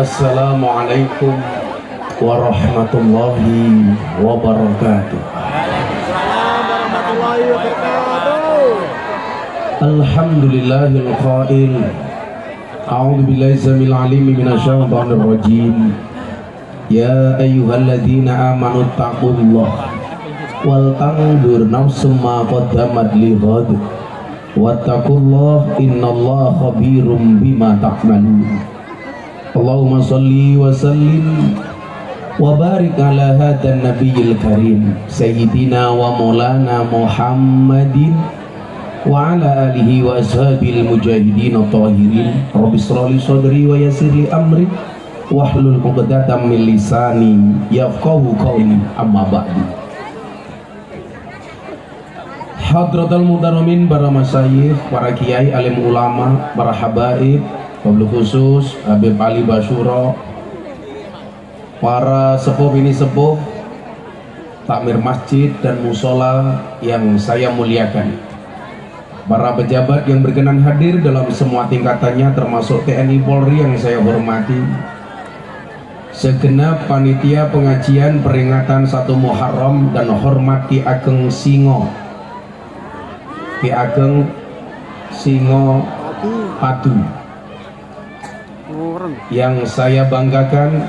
Assalamualaikum warahmatullahi wabarakatuh. Alhamdulillahil qail. A'udzu billahi samil alim minasyaitonir rajim. Ya ayyuhalladzina amanu taqullaha wal tanzur nafsum ma qaddamat lighad. Wattaqullaha innallaha khabirum bima ta'malun. Allahumma shalli wa sallim wa barik ala hadan nabiyil karim sayyidina wa maulana Muhammadin wa ala alihi wa ashabil mujahidin tahirin. Rabbi shrah li sadri wa yassir li amri wahlul 'uqdatam min lisani yafqahu qawli. Amma ba'du. Hadratul muhtaromin, para masyayikh, para kiai, alim ulama, para habaib, wabil khusus Habib Ali Basyuro, para sepuh ini sepuh, takmir masjid dan musola yang saya muliakan, para pejabat yang berkenan hadir dalam semua tingkatannya termasuk TNI Polri yang saya hormati, segenap panitia pengajian peringatan 1 Muharram dan hormat Ki Ageng Singo, Ki Ageng Singo Padu yang saya banggakan,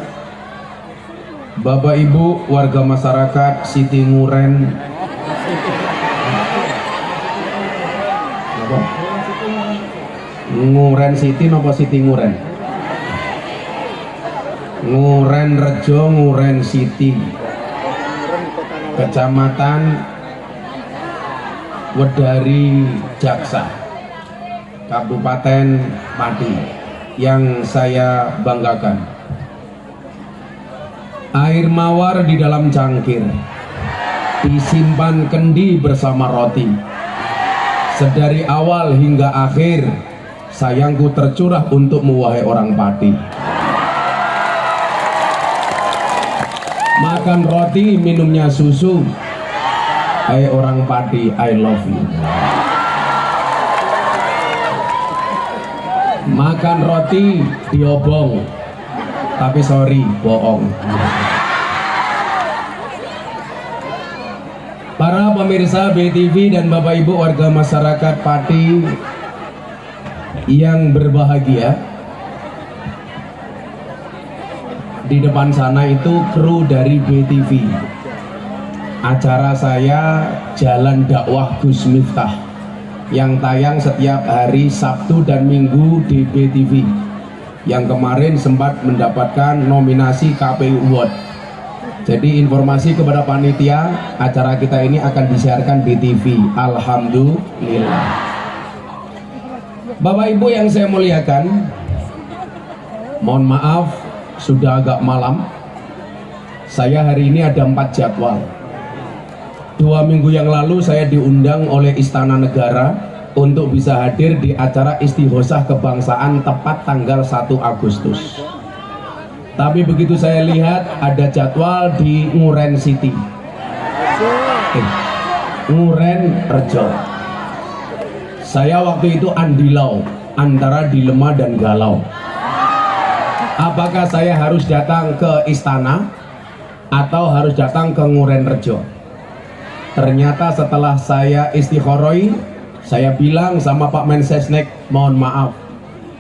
Bapak Ibu warga masyarakat Siti Nguren, Nguren Siti nopo Siti Nguren? Nguren Rejo, Nguren Siti, Kecamatan Wedari Jaksa, Kabupaten Pati, yang saya banggakan. Air mawar di dalam cangkir, disimpan kendi bersama roti. Sedari awal hingga akhir, sayangku tercurah untukmu wahai orang Pati. Makan roti, minumnya susu. Hai orang Pati, I love you. Makan roti diobong, tapi sorry, bohong. Para pemirsa BTV dan Bapak Ibu warga masyarakat Pati yang berbahagia, di depan sana itu kru dari BTV. Acara saya Jalan Dakwah Gus Miftah yang tayang setiap hari Sabtu dan Minggu di BTV, yang kemarin sempat mendapatkan nominasi KPU Award. Jadi informasi kepada panitia, acara kita ini akan disiarkan di TV. Alhamdulillah. Bapak Ibu yang saya muliakan, mohon maaf sudah agak malam. Saya hari ini ada 4 jadwal. 2 minggu yang lalu saya diundang oleh Istana Negara untuk bisa hadir di acara Istighosah Kebangsaan tepat tanggal 1 Agustus. Tapi begitu saya lihat ada jadwal di Nguren City, Nguren Rejo. Saya waktu itu andilau antara dilema dan galau. Apakah saya harus datang ke istana atau harus datang ke Nguren Rejo? Ternyata setelah saya istikharoi, saya bilang sama Pak Mensesnek, mohon maaf,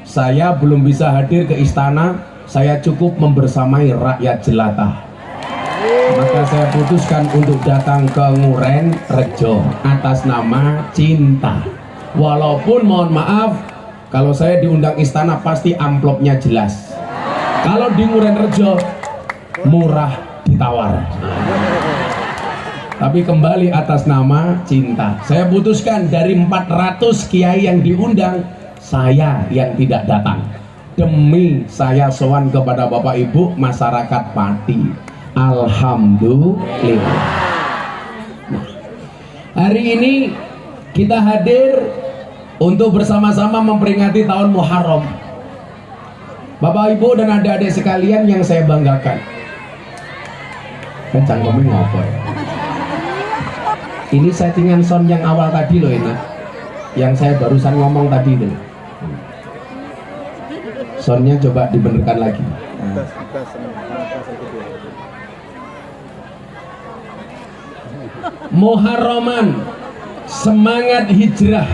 saya belum bisa hadir ke istana, saya cukup membersamai rakyat jelata. Maka saya putuskan untuk datang ke Nguren Rejo atas nama cinta. Walaupun mohon maaf, kalau saya diundang istana pasti amplopnya jelas. Kalau di Nguren Rejo murah ditawar. Tapi kembali atas nama cinta. Saya putuskan dari 400 kiai yang diundang, saya yang tidak datang. Demi saya sowan kepada Bapak Ibu masyarakat Pati. Alhamdulillah. Nah, hari ini kita hadir untuk bersama-sama memperingati tahun Muharram. Bapak Ibu dan adik-adik sekalian yang saya banggakan. Kencang ngomong apa ya? Ini settingan sound yang awal tadi loh enak, yang saya barusan ngomong tadi itu. Soundnya coba dibenerkan lagi. Nah. Muharraman, semangat hijrah.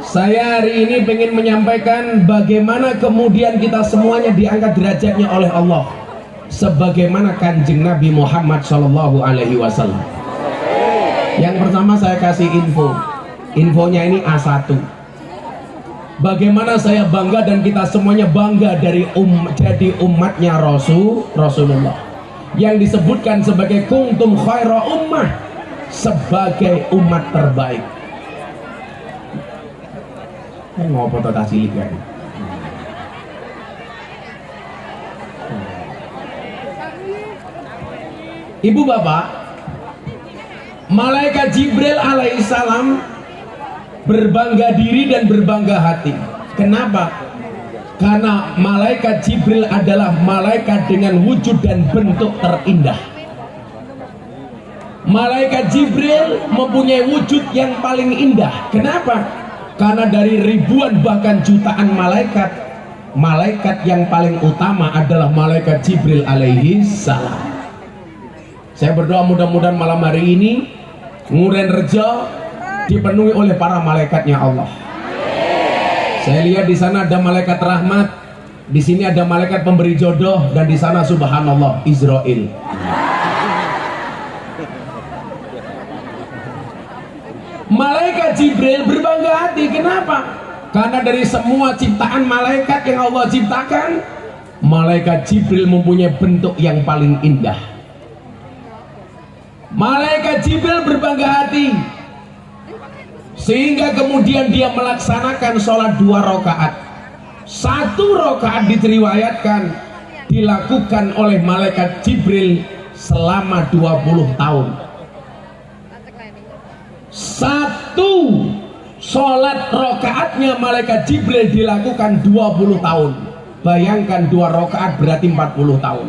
Saya hari ini ingin menyampaikan bagaimana kemudian kita semuanya diangkat derajatnya oleh Allah sebagaimana Kanjeng Nabi Muhammad Shallallahu Alaihi Wasallam. Yang pertama saya kasih infonya ini A1. Bagaimana saya bangga dan kita semuanya bangga dari jadi umatnya Rasulullah yang disebutkan sebagai kuntum khaira ummah, sebagai umat terbaik. Ngopo to tasih kan? Ibu bapak, malaikat Jibril alaihissalam berbangga diri dan berbangga hati. Kenapa? Karena malaikat Jibril adalah malaikat dengan wujud dan bentuk terindah. Malaikat Jibril mempunyai wujud yang paling indah. Kenapa? Karena dari ribuan bahkan jutaan malaikat, malaikat yang paling utama adalah malaikat Jibril alaihi salam. Saya berdoa mudah-mudahan malam hari ini Nguren Rejo dipenuhi oleh para malaikatnya Allah. Saya lihat di sana ada malaikat rahmat, di sini ada malaikat pemberi jodoh, dan di sana subhanallah Israel. Malaikat Jibril berbangga hati. Kenapa? Karena dari semua ciptaan malaikat yang Allah ciptakan, malaikat Jibril mempunyai bentuk yang paling indah. Malaikat Jibril berbangga hati sehingga kemudian dia melaksanakan sholat 2 rakaat. 1 rakaat diriwayatkan dilakukan oleh malaikat Jibril selama 20 tahun. 1 sholat rakaatnya malaikat Jibril dilakukan 20 tahun. Bayangkan 2 rakaat berarti 40 tahun.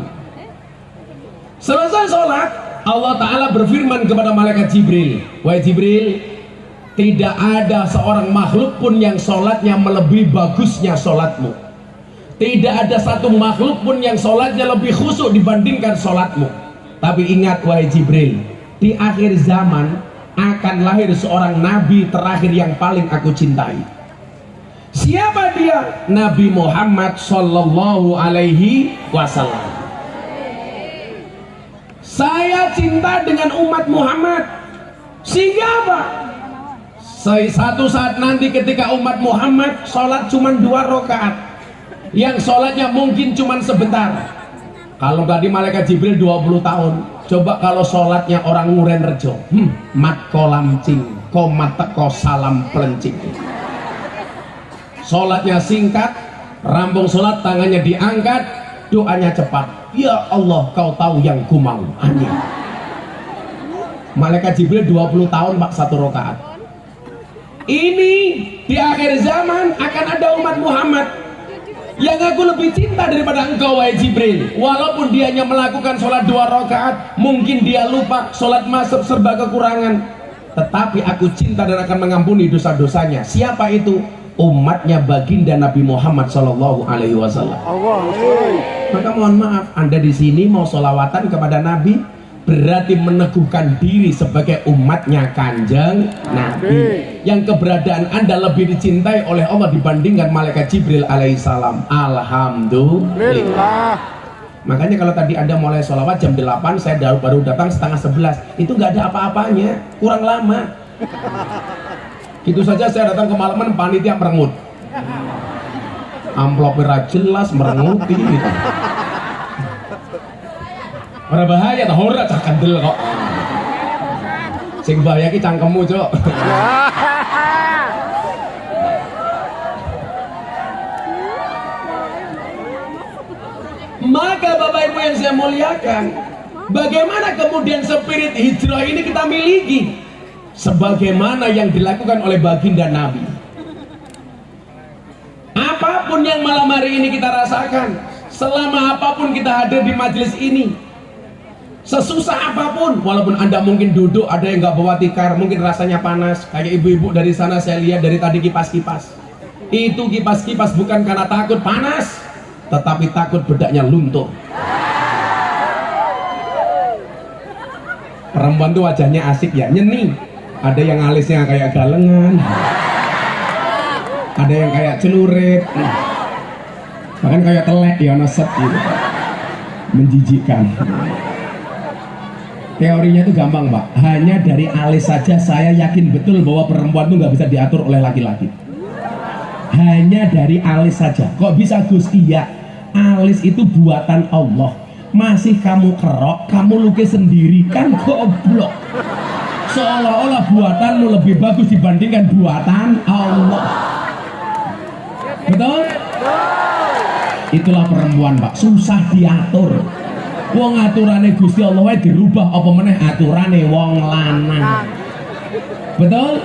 Selesai sholat, Allah Ta'ala berfirman kepada malaikat Jibril, wahai Jibril, tidak ada seorang makhluk pun yang sholatnya melebihi bagusnya sholatmu. Tidak ada satu makhluk pun yang sholatnya lebih khusyuk dibandingkan sholatmu. Tapi ingat wahai Jibril, di akhir zaman akan lahir seorang nabi terakhir yang paling aku cintai. Siapa dia? Nabi Muhammad Sallallahu Alaihi Wasallam. Saya cinta dengan umat Muhammad. Sehingga apa? Satu saat nanti ketika umat Muhammad sholat cuma 2 rakaat, yang sholatnya mungkin cuma sebentar. Kalau tadi malaikat Jibril 20 tahun, coba kalau sholatnya orang Nguren Rejo, mat kolam cing, komat teko salam pelencing. Sholatnya singkat, rampung sholat tangannya diangkat, doanya cepat. Ya Allah, kau tahu yang ku mau. Amin. Malaikat Jibril 20 tahun pak 1 rakaat. Ini di akhir zaman akan ada umat Muhammad yang aku lebih cinta daripada engkau wahai Jibril. Walaupun dia hanya melakukan sholat 2 rakaat, mungkin dia lupa, sholat masuk serba kekurangan, tetapi aku cinta dan akan mengampuni dosa-dosanya. Siapa itu? Umatnya baginda Nabi Muhammad Sallallahu Alaihi Wasallam. Maka mohon maaf, Anda di sini mau sholawatan kepada Nabi, berarti meneguhkan diri sebagai umatnya Kanjeng Nabi, yang keberadaan Anda lebih dicintai oleh Allah dibandingkan malaikat Jibril alaihissalam. Alhamdulillah. Makanya kalau tadi Anda mulai sholawat jam 8, saya baru datang setengah 11, itu nggak ada apa-apanya, kurang lama. Gitu saja saya datang kemalaman, panitia merengut, amplopnya jelas merenguti gitu. Ora bahaya ta, ora cak kandel kok. Sing bahaya ki cangkemmu, Cuk. Maka Bapak Ibu yang saya muliakan, bagaimana kemudian spirit hijrah ini kita miliki sebagaimana yang dilakukan oleh baginda Nabi. Apapun yang malam hari ini kita rasakan, selama apapun kita hadir di majelis ini, sesusah apapun, walaupun Anda mungkin duduk, ada yang nggak bawa tikar, mungkin rasanya panas, kayak ibu-ibu dari sana saya lihat dari tadi kipas-kipas. Itu kipas-kipas bukan karena takut panas, tetapi takut bedaknya luntur. Perempuan tuh wajahnya asik ya, nyeni. Ada yang alisnya kayak galengan, ada yang kayak celurit, bahkan kayak telek ya neset gitu, menjijikkan. Teorinya itu gampang Pak, hanya dari alis saja saya yakin betul bahwa perempuan itu nggak bisa diatur oleh laki-laki. Hanya dari alis saja. Kok bisa Gus? Iya, alis itu buatan Allah. Masih kamu kerok, kamu lukis sendiri, kan goblok. Seolah-olah buatanmu lebih bagus dibandingkan buatan Allah. Betul? Itulah perempuan Pak, susah diatur. Wong aturane Gusti Allah wae dirubah apa meneh aturane wong lanang. Betul?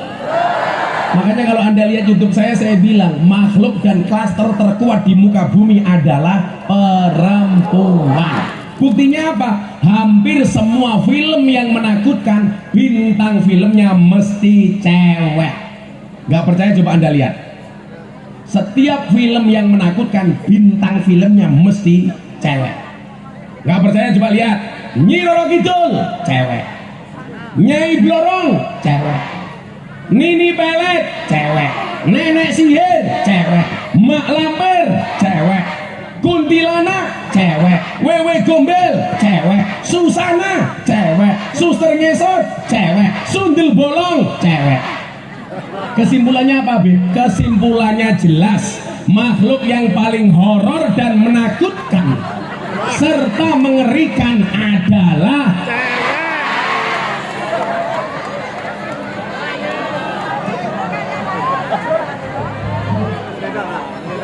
Makanya kalau Anda lihat YouTube saya bilang makhluk dan klaster terkuat di muka bumi adalah perempuan. Buktinya apa? Hampir semua film yang menakutkan bintang filmnya mesti cewek. Gak percaya coba Anda lihat. Setiap film yang menakutkan bintang filmnya mesti cewek. Gak percaya coba lihat. Nyi Roro Kidul cewek, Nyai Blorong cewek, Nini Pelet cewek, Nenek Sihir cewek, Mak Lampir cewek, Kuntilanak cewek, Wewe Gombel cewek, Susana cewek, Suster Ngesot cewek, Sundel Bolong cewek. Kesimpulannya apa, Be? Kesimpulannya jelas, makhluk yang paling horor dan menakutkan serta mengerikan adalah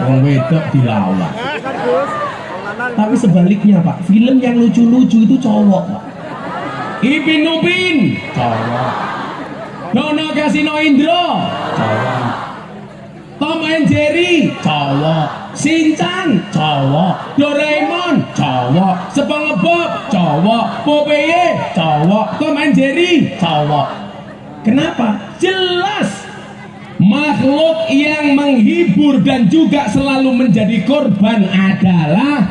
wong wedok dilawan. Tapi sebaliknya Pak, film yang lucu-lucu itu cowok Pak. Ipin Upin cowok, Dono Kasino Indro cowok, Tom and Jerry cowok, Shinchan cowok, Doraemon cowok, SpongeBob cowok, Popeye cowok, Tom and Jerry cowok. Kenapa? Jelas makhluk yang menghibur dan juga selalu menjadi korban adalah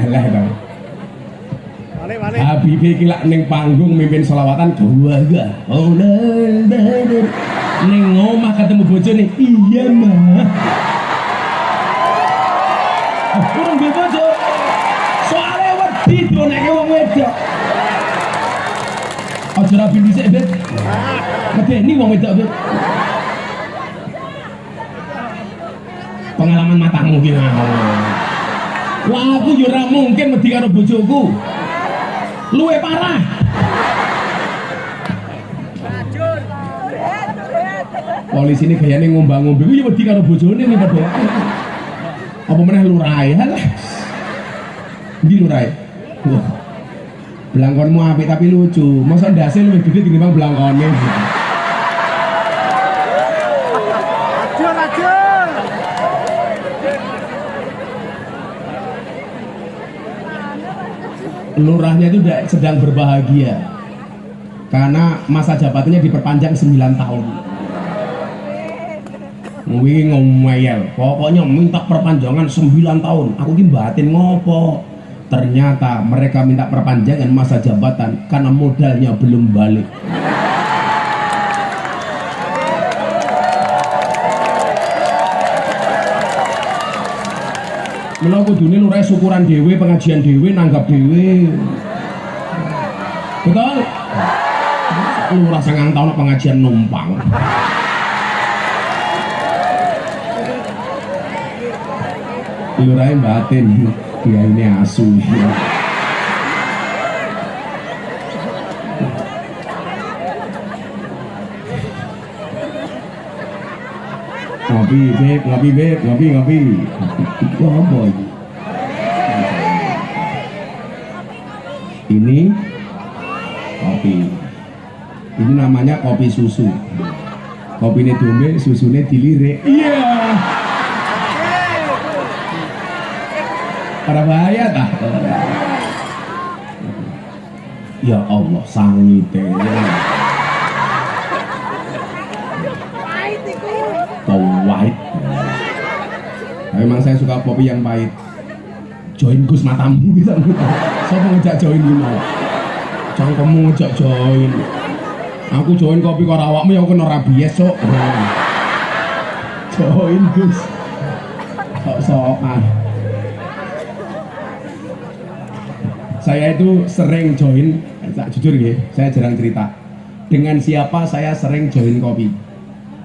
Alah dong. Habibie iki lak ning panggung mimpin selawatan gua gak. Oh ning omah ketemu bojone, iya mah. Kurang duwe bojo. Soale wedi doneke wong wedok. Aja rabi dhisik, Bet. Medeni wong wedok, Bet. Pengalaman matamu ki ngomong. Wah, aku yo ora mungkin wedi karo bojoku. Luwe parah. Polisi ini gayane ngombang-ngombe ku yo wedi karo bojone ning padha. Apa meneh lurae? Halah. Ndi lurae? Wah. Blangkonmu apik tapi lucu. Masa ndase luwih gede tinimbang blangkone. Lurahnya itu sedang berbahagia karena masa jabatannya diperpanjang 9 tahun. Wih ngomel, pokoknya minta perpanjangan 9 tahun. Aku ki batin ngopo? Ternyata mereka minta perpanjangan masa jabatan karena modalnya belum balik. Mula kudune lurah syukuran dhewe, pengajian dhewe, nanggap dhewe. Betul? Lurah 9 tahun pengajian numpang. Lurah batin, dia ini asu. Ngopi, Beb, ngopi, Beb, ngopi. Wah, boy. Ini kopi. Ini namanya kopi susu. Kopi ini diombe, susunya dilirik. Iya. Para bahaya tah. Ya Allah, sangite. Pahit. Memang saya suka kopi yang pahit. Join Gus matamu bisa. Siapa ngejak join gimana? Cangkemmu ngejak join. Aku join kopi karo awakmu ya kena rabies sok. Join Gus. Sok-sokan. Saya itu sering join, jujur ya, saya jarang cerita. Dengan siapa saya sering join kopi?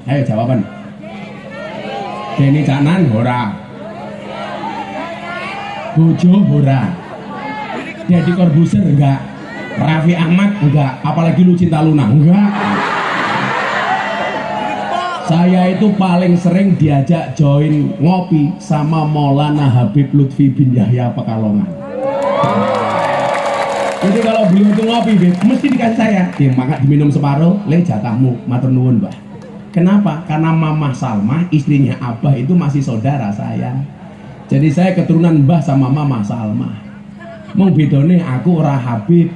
Ayo jawaban. Denny Caknan, ora. Bojo, ora. Deddy Corbuzier, enggak. Raffi Ahmad, enggak. Apalagi Lucinta Luna, enggak. Saya itu paling sering diajak join ngopi sama Maulana Habib Lutfi bin Yahya Pekalongan. Jadi kalau beliau itu ngopi, mesti dikasih saya. Maka diminum separuh, le jatahmu, matur nuwun, Mbah. Kenapa? Karena Mama Salma, istrinya Abah itu masih saudara saya. Jadi saya keturunan Mbah sama Mama Salma. Mau bedone aku ora Habib.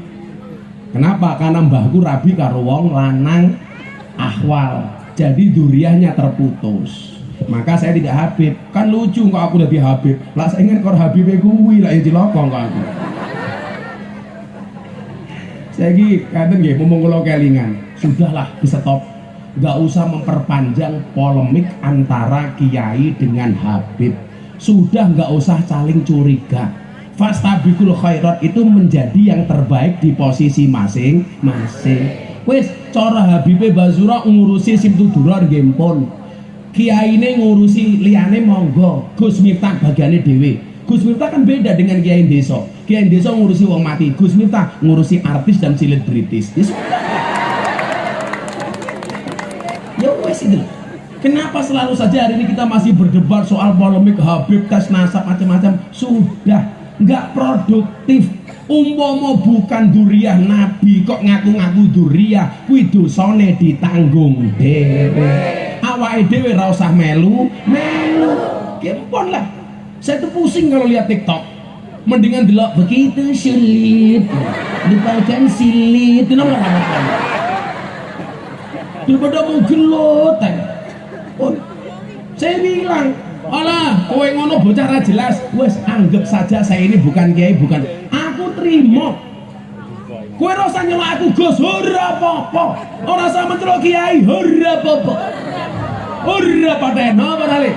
Kenapa? Karena mbahku rabi karo wong lanang ahwal. Jadi duriahnya terputus. Maka saya tidak Habib. Kan lucu kok aku udah di Habib. Lah saya ingin kor Habib kuwi lah ya cilokong kok aku. Saya lagi kadang nggih ngomong kula kelingan. Sudahlah di stop. Nggak usah memperpanjang polemik antara kiai dengan Habib. Sudah nggak usah saling curiga. Fastabiqul khairat itu menjadi yang terbaik di posisi masing-masing. Wes cara Habibe Basura ngurusi Simtudura gempon. Kiai ini ngurusi liane monggo. Gus Miftah bagiannya dewe. Gus Miftah kan beda dengan kiai desa. Kiai desa ngurusi wong mati. Gus Miftah ngurusi artis dan selebritis. Ya wes itu. Kenapa selalu saja hari ini kita masih berdebat soal polemik Habib tes nasab macam-macam? Sudah nggak produktif. Umpama bukan duriah Nabi kok ngaku-ngaku duriah, kuwi dosane ditanggung dhewe. Awake dhewe ra usah melu. Kempon lah. Saya tuh pusing kalau lihat TikTok. Mendingan delok begitu sulit. Lupakan silit. Kenapa enggak? Daripada mau gelut. Oh, saya bilang, alah, kowe ngono bocah ra jelas. Wes anggap saja saya ini bukan kiai, bukan. Aku terima. Kowe ora usah nyelok aku Gus, ora apa-apa. Ora usah mencelok kiai, ora apa-apa. Ora paten apa kali.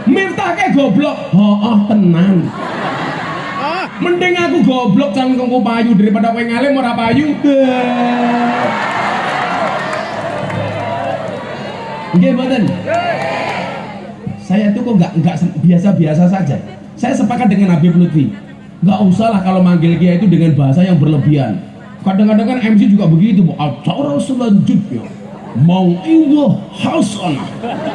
Miftah ke goblok. Heeh, tenan. Mending aku goblok cangkemku payu daripada kowe ngalim ora payu. Nggih mboten. Saya tuh kok enggak biasa-biasa saja. Saya sepakat dengan Habib Lutfi. Enggak usah lah kalau manggil kiai itu dengan bahasa yang berlebihan. Kadang-kadang kan MC juga begitu, Bu. Acara selanjutnya mau'izah hasanah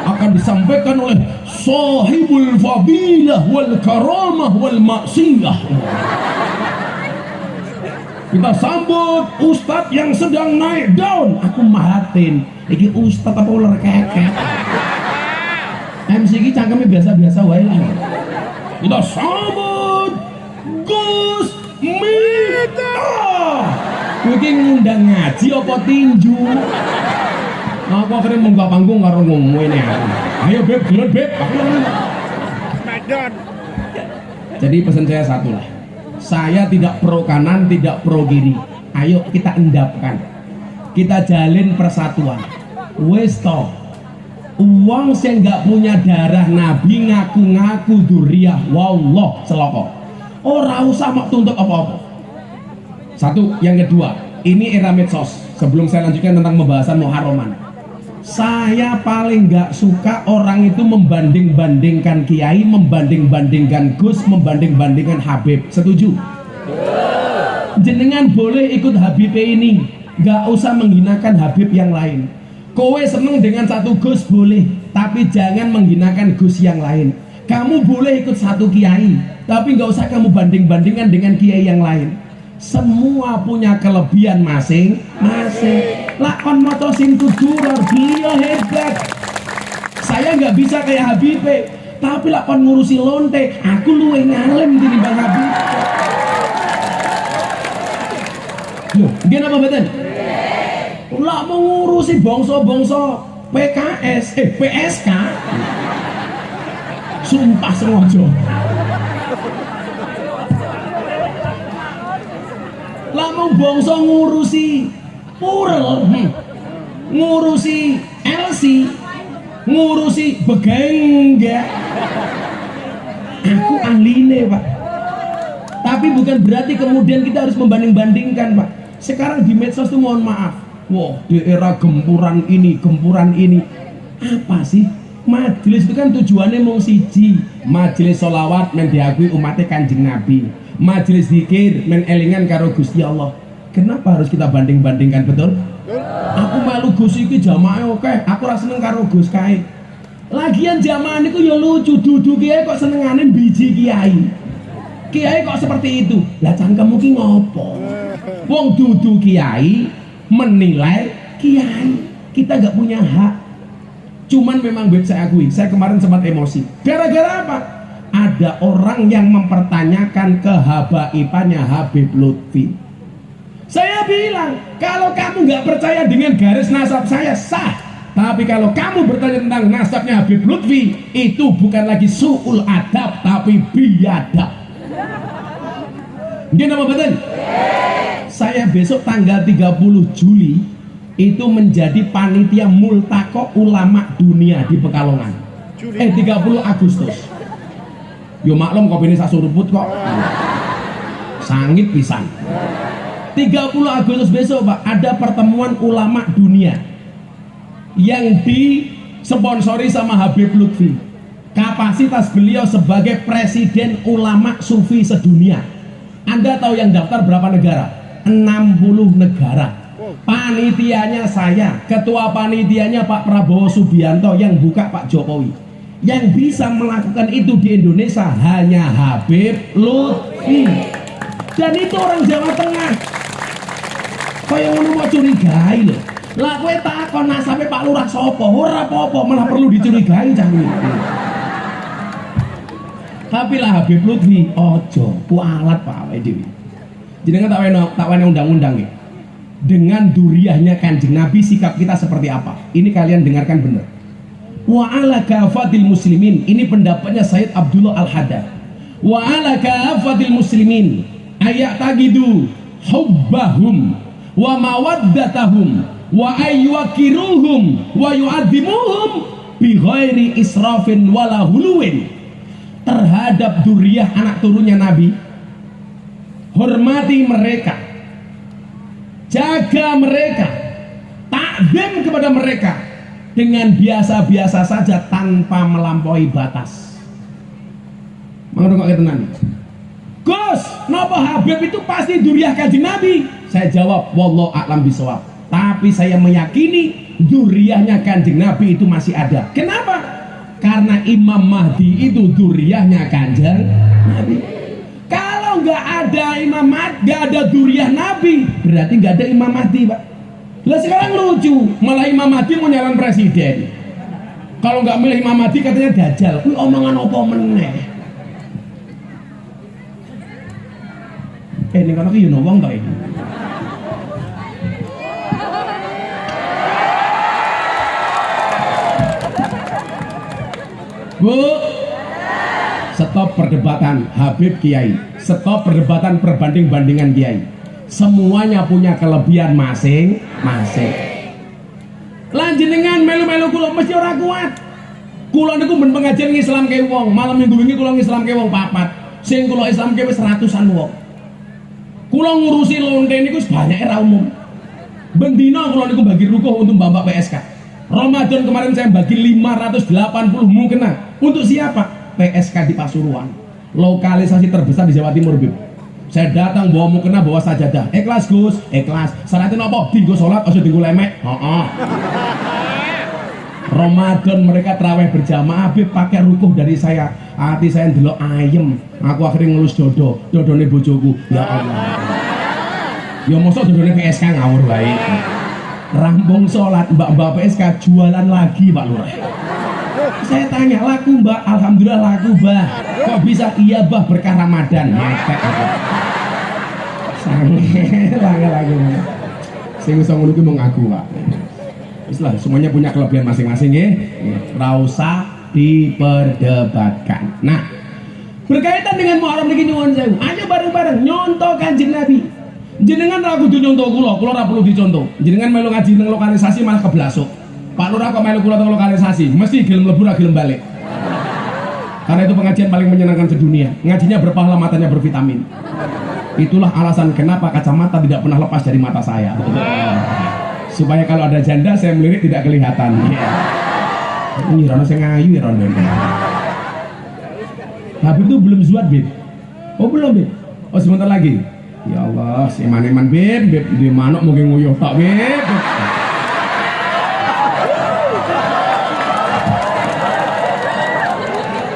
akan disampaikan oleh sahibul fadilah wal karamah wal maksiyah. Kita sambut ustadz yang sedang naik daun. Aku mahatin iki ustadz apa ular keket. MC ini cangkemnya biasa-biasa wae lah. Kita sambut Gus Miftah. Iki ngundang ngaji apa tinju? Aku akhirnya membuka panggung karo ngomongin ya. Ayo beb, gelut beb. Jadi pesan saya satu lah. Saya tidak pro kanan, tidak pro kiri. Ayo kita endapkan. Kita jalin persatuan. Wes toh. Uang yang nggak punya darah Nabi ngaku-ngaku duriah. Wallah celoko. Ora usah mak tuntut apa-apa. Satu, yang kedua, ini era medsos. Sebelum saya lanjutkan tentang pembahasan muharraman. Saya paling nggak suka orang itu membanding-bandingkan kiai, membanding-bandingkan Gus, membanding-bandingkan Habib. Setuju? Jenengan boleh ikut Habib ini, nggak usah menghinakan Habib yang lain. Kowe seneng dengan satu Gus boleh, tapi jangan menghinakan Gus yang lain. Kamu boleh ikut satu kiai, tapi nggak usah kamu banding-bandingkan dengan kiai yang lain. Semua punya kelebihan masing-masing. Lakon moto Simtudura, beliau hebat. Saya nggak bisa kayak Habib, tapi lakon ngurusi lonte, aku luwe ngalem tinimbang Habib. Loh, nggih napa mboten? Lah mau ngurusi bangsa-bangsa PKS, PSK. Sumpah sengaja. Lah mau bangsa ngurusi Purel, ngurusi LC, ngurusi Begengga. Aku ahline, Pak. Tapi bukan berarti kemudian kita harus membanding-bandingkan, Pak. Sekarang di medsos tuh mohon maaf, wah di era gempuran ini, apa sih? Majelis itu kan tujuannya mau siji, majelis sholawat men diakui umatnya Kanjeng Nabi, majelis zikir men elingan karo Gusti Allah. Kenapa harus kita banding-bandingkan, betul? Aku malu Gus iki jamaah oke, aku ora seneng karo Gus kae. Lagian jamaah niku ya lucu, dudu kiai kok senengane biji kiai. Kiai kok seperti itu? Lah cangkemmu ki ngopo? Wong dudu kiai menilai kiai. Kita gak punya hak. Cuman memang saya akui, saya kemarin sempat emosi. Gara-gara apa? Ada orang yang mempertanyakan kehabaibannya Habib Lutfi. Saya bilang, kalau kamu nggak percaya dengan garis nasab saya sah. Tapi kalau kamu bertanya tentang nasabnya Habib Lutfi, itu bukan lagi su'ul adab, tapi biadab. Gini apa betul? Saya besok tanggal 30 Juli itu menjadi panitia multaqo ulama dunia di Pekalongan. 30 Agustus. Yo maklum kopi ini saya suruput kok. Sangit pisan. 30 Agustus besok Pak, ada pertemuan ulama dunia yang disponsori sama Habib Lutfi. Kapasitas beliau sebagai presiden ulama sufi sedunia. Anda tahu yang daftar berapa negara? 60 negara. Panitianya saya, ketua panitianya Pak Prabowo Subianto, yang buka Pak Jokowi. Yang bisa melakukan itu di Indonesia hanya Habib Lutfi. Dan itu orang Jawa Tengah. Kok yang mau curigai loh. Lah kowe takon nasabe Pak Lurah sapa? Ora apa-apa, malah perlu dicurigai cah kuwi. Tapi lah Habib Lutfi ojo kualat Pak awake dhewe. Jenengan tak wene undang-undang nggih. Dengan duriahnya Kanjeng Nabi sikap kita seperti apa? Ini kalian dengarkan benar. Wa ala kafatil muslimin. Ini pendapatnya Sayyid Abdullah Al-Haddad. Wa ala kafatil muslimin ayat tagidu hubbahum wa mawaddatahum wa ayyukiruhum wa yu'adzimuhum bi ghairi israfin wala huluwin. Terhadap duriah anak turunnya Nabi, hormati mereka, jaga mereka, takzim kepada mereka dengan biasa-biasa saja tanpa melampaui batas. Mengerti kok tenan? Gus, napa Habib itu pasti duriah Kanjeng Nabi? Saya jawab, wallahu a'lam bishawab. Tapi saya meyakini duriahnya Kanjeng Nabi itu masih ada. Kenapa? Karena Imam Mahdi itu duriahnya Kanjeng Nabi. Kalau nggak ada Imam Mahdi, nggak ada duriah Nabi, berarti nggak ada Imam Mahdi, Pak. Lah sekarang lucu, malah Imam Mahdi mau nyalon presiden. Kalau nggak milih Imam Mahdi katanya dajjal. Kuwi omongan apa meneh? Ini kan aku wong to iki. Bu, stop perdebatan Habib Kiai, stop perdebatan perbanding-bandingan Kiai. Semuanya punya kelebihan masing-masing. Lan jenengan melu-melu kula mesti ora kuat. Kula niku ben pengajian ngislamke wong, malam minggu wingi kula ngislamke wong 4. Sing kula islamke wis ratusan wong. Kula ngurusi lonte niku banyak ra umum. Bendina kula niku bagi rukuh untuk Mbak PSK. Ramadan kemarin saya bagi 580 mukena. Untuk siapa? PSK di Pasuruan. Lokalisasi terbesar di Jawa Timur, Bib. Saya datang bawa mukena, bawa sajadah. Ikhlas Gus, ikhlas. Syaratnya apa? Tinggu sholat, aja tinggu lemek. Ramadan mereka terawih berjamaah, Bib pakai rukuh dari saya. Hati saya ndelok ayem. Aku akhirnya ngelus dodone bojoku. Ya Allah. Ya mosok dodone PSK ngawur baik. Rampung sholat, mbak PSK jualan lagi Pak Lurah. Saya tanya, laku Mbak? Alhamdulillah laku Mbak. Kok bisa? Iya Mbak, berkah Ramadan. Sange lagi. Sing iso ngono kuwi mung aku, Pak. Wis lah, semuanya punya kelebihan masing-masing nggih. Ora usah diperdebatkan. Nah, berkaitan dengan Muharram niki nyuwun sewu. Ayo bareng-bareng nyontoh Kanjeng Nabi. Jenengan ra kudu nyontoh kula ora perlu dicontoh. Jenengan melu ngaji nang lokalisasi malah keblasuk. Pak Lurah kok melu kula teng lokalisasi, mesti gelem mlebu ra gelem balik. Karena itu pengajian paling menyenangkan sedunia. Ngajinya berpahala, matanya bervitamin. Itulah alasan kenapa kacamata tidak pernah lepas dari mata saya. Supaya kalau ada janda saya melirik tidak kelihatan. Ini Rono saya ngayu ya Rono. Habib itu belum zuat Bib. Oh belum Bib. Oh sebentar lagi. Ya Allah, si eman-eman Bib di manuk mau nguyuh tak Bib.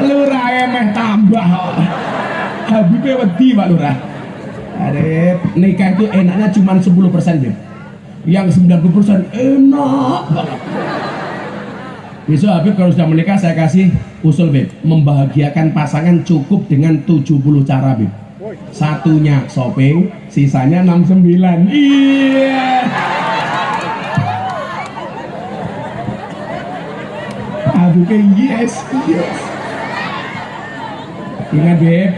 Lurah emeh tambah. Habibnya wedi Pak Lurah. Arif, nikah itu enaknya cuma 10% Bib. Yang 90% enak banget. Besok Habib kalau sudah menikah saya kasih usul Bib, membahagiakan pasangan cukup dengan 70 cara Bib. Satunya shopping, sisanya 69. Iya. Habibnya yes. Ingat Bib,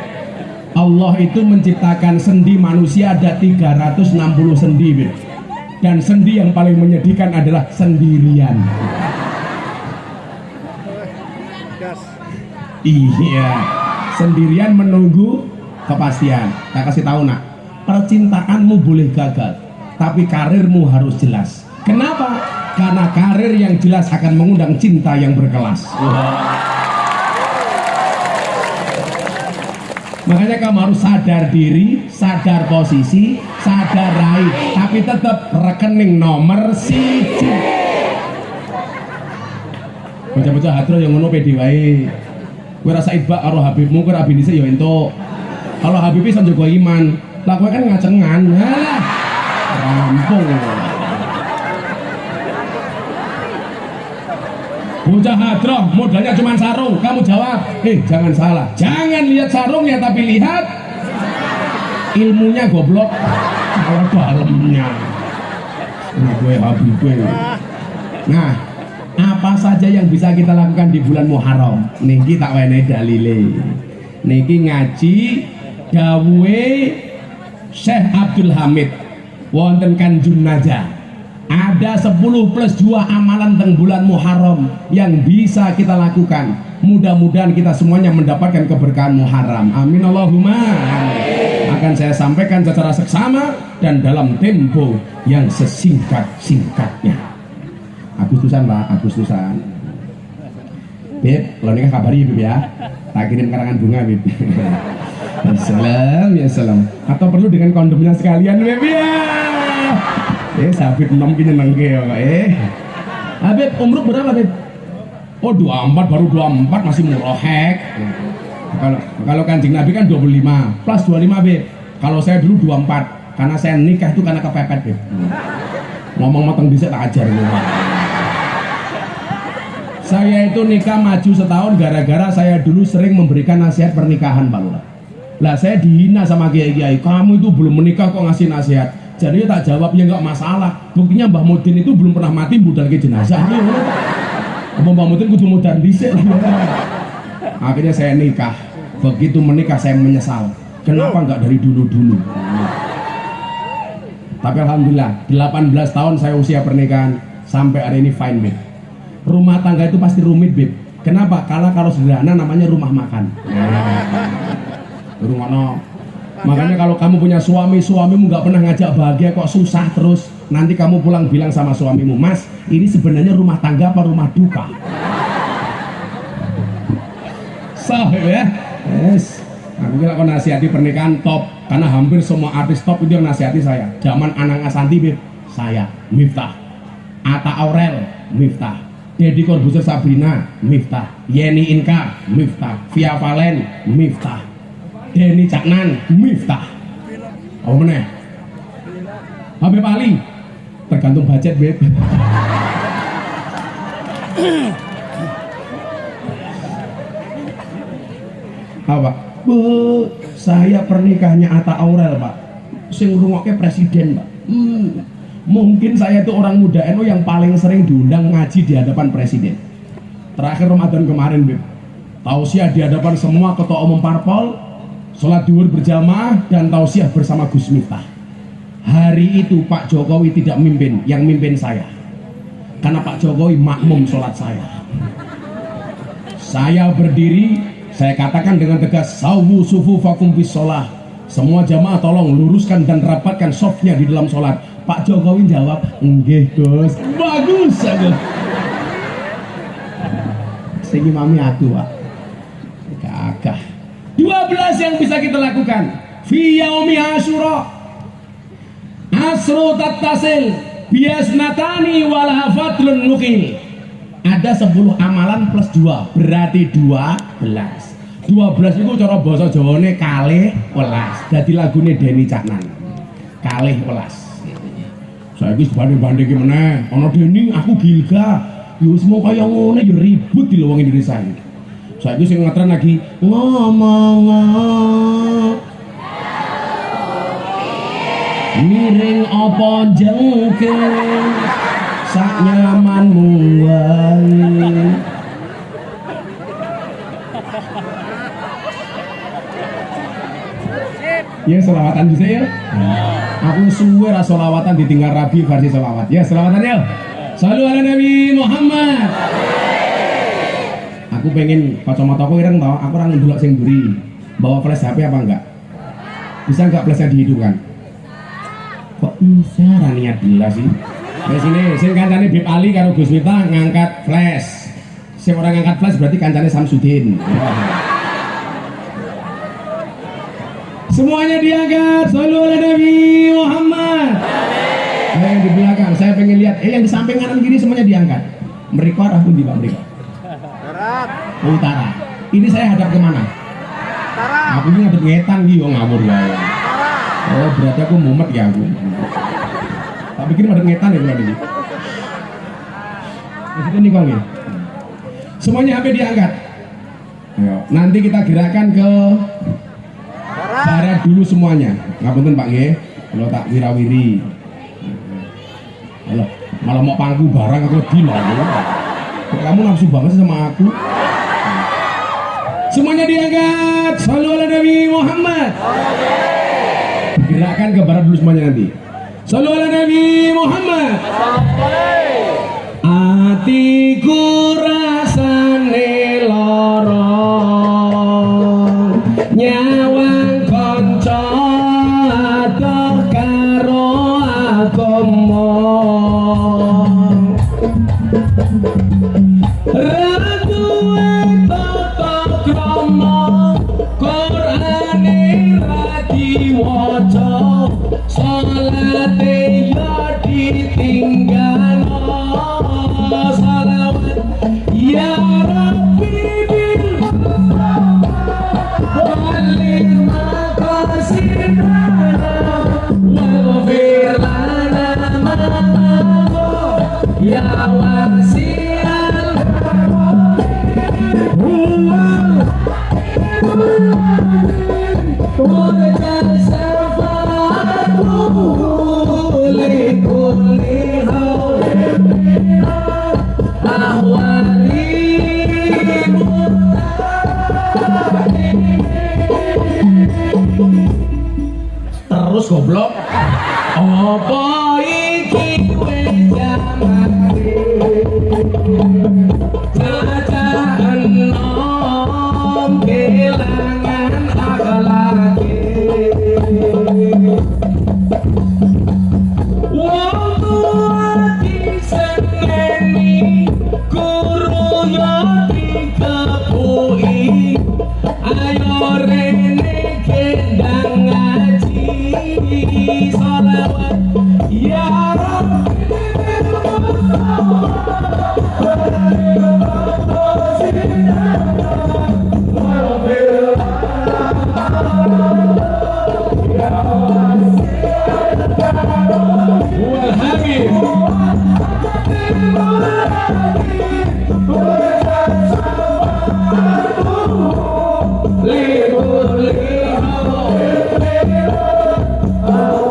Allah itu menciptakan sendi manusia ada 360 sendi Bib. Dan sendi yang paling menyedihkan adalah sendirian. Iya, sendirian menunggu kepastian. Tak kasih tahu nak, percintaanmu boleh gagal, tapi karirmu harus jelas. Kenapa? Karena karir yang jelas akan mengundang cinta yang berkelas. Makanya kamu harus sadar diri, sadar posisi, sadar raih, tapi tetap rekening nomor siji. Bocah-bocah hadro yang ngono pede wae. Kowe rasa ibak karo Habibmu, kowe ra binise ya entuk. Kalau Habib iso njogo iman, lah kowe kan ngacengan. Halah. Rampung. Bocah hadroh modalnya cuma sarung, kamu jawab, jangan salah, jangan lihat sarungnya tapi lihat ilmunya goblok, kalau dalamnya. Nah gue Habib gue. Nah, apa saja yang bisa kita lakukan di bulan Muharram? Niki tak wenehi dalile. Niki ngaji dawuhe Syekh Abdul Hamid wonten Kanjun Najah. Ada 10+2 amalan teng bulan Muharram yang bisa kita lakukan. Mudah-mudahan kita semuanya mendapatkan keberkahan Muharram. Amin Allahumma amin. Akan saya sampaikan secara seksama dan dalam tempo yang sesingkat-singkatnya. Agustusan Pak, Agustusan. Beb, kalau nikah kabari Beb ya. Tak kirim karangan bunga Beb. Assalam ya salam. Atau perlu dengan kondomnya sekalian Beb ya. Sabit 6 kini nengke ya Pak Habib, umruk berapa Habib? Oh 24, baru 24 masih murahek. Kalau Kanjeng Nabi kan 25 plus 25 Habib. Kalau saya dulu 24 karena saya nikah itu karena kepepet Habib. Ngomong mateng bisa tak ajar ya. Saya itu nikah maju setahun gara-gara saya dulu sering memberikan nasihat pernikahan Pak Lurah. Lah saya dihina sama kiai-kiai, kamu itu belum menikah kok ngasih nasihat. Jadi tak jawab ya nggak masalah. Buktinya Mbah Mudin itu belum pernah mati budal ke jenazah. Mbah Mudin kudu modal dhisik. Akhirnya saya nikah. Begitu menikah saya menyesal. Kenapa nggak dari dulu-dulu? Tapi alhamdulillah 18 tahun saya usia pernikahan sampai hari ini fine Beb. Rumah tangga itu pasti rumit Beb. Kenapa? Karena kalau sederhana namanya rumah makan. Rumah no. Makanya kalau kamu punya suami, suamimu nggak pernah ngajak bahagia kok susah terus. Nanti kamu pulang bilang sama suamimu, Mas, ini sebenarnya rumah tangga apa rumah duka? Sah ya? Yes. Aku kira kau nasihati pernikahan top, karena hampir semua artis top itu yang nasihati saya. Zaman Anang Asanti, Beb, saya, Miftah. Atta Aurel, Miftah. Deddy Corbuzier Sabrina, Miftah. Yeni Inka, Miftah. Via Valen, Miftah. Denny Caknan, Miftah. Apa meneh? Habib Ali, tergantung budget Beb. Apa? Bu, saya pernikahannya Atta Aurel Pak. sing ngrungokke presiden, Pak. Mungkin saya itu orang muda NU yang paling sering diundang ngaji di hadapan presiden. Terakhir Ramadan kemarin, Beb, tausiah di hadapan semua ketua umum parpol, sholat duhur berjamaah dan tausiah bersama Gus Miftah. Hari itu Pak Jokowi tidak mimpin, yang mimpin saya. Karena Pak Jokowi makmum sholat saya. Saya berdiri, saya katakan dengan tegas, sawu sufufakum bis sholah. Semua jamaah tolong luruskan dan rapatkan softnya di dalam sholat. Pak Jokowi jawab, nggih Gus, bagus Gus. Sing imami aku, Pak. Gagah. 12 yang bisa kita lakukan. Fi yaumi Asyura. Asru tattasil biasnatani wala fadlun mukil. Ada 10 amalan plus 2 berarti 12. 12 itu cara basa Jawane kalih welas. Dadi lagune Denny Caknan. Kalih welas. Saiki banding-banding meneh. Ana Denny aku Gilga. Yo semua kaya ngono ya ribut di wong Indonesia iki. Saiki sing ngetren lagi ngomong miring apa jengking sak nyamanmu wae. Ya selawatan bisa ya. Aku suwe ra selawatan ditinggal Rabi versi selawat. Ya selawatan ya. Shallu ala Nabi Muhammad. Aku pengen kacamataku ireng tau, aku orang ndelok sing mburi. Bawa flash HP apa enggak? Bisa enggak flashnya dihidupkan? Kok bisa ra niat jelas sih? Wes sini, sing kancane Bib Ali karo Gus Miftah ngangkat flash. Sing orang ngangkat flash berarti kancane Samsudin. Semuanya diangkat. Shallu ala Nabi Muhammad. Yang di belakang saya pengen lihat. Yang di samping kanan kiri semuanya diangkat. Mereka arah pundi Pak mereka? Utara. Ini saya hadap kemana? Utara. Aku ini ngadep ngetan gitu ngawur wae. Oh berarti aku mumet ya aku. Tak pikir ngadep ngetan ya bulan ini. Itu nih kong ya. Semuanya HP diangkat. Ayo, nanti kita gerakan ke barat dulu semuanya. Ngapunten Pak nggih, kalau tak wirawiri. Halo, malah mau pangku barang aku lebih loh. Kok kamu nafsu banget sih sama aku? Semuanya diangkat. Shallu ala Nabi Muhammad. Gerakan ke barat dulu semuanya nanti. Shallu ala Nabi Muhammad. Atiku rasane lorong nyawang konco adoh karo agama ratuwe tata krama Qur'ane ra diwaca salate ya ditinggal salawat ya Rabbi bil walil maqasidana waghfir lana ya wasi'al wajal safa'atu likulli hawlin ahwali terus goblok apa iki wis jamane caca enom kelangan akhlake wong tua disengeni guru yo dikepui ayo rene kendang ngaji salawat ya Rabbi Oh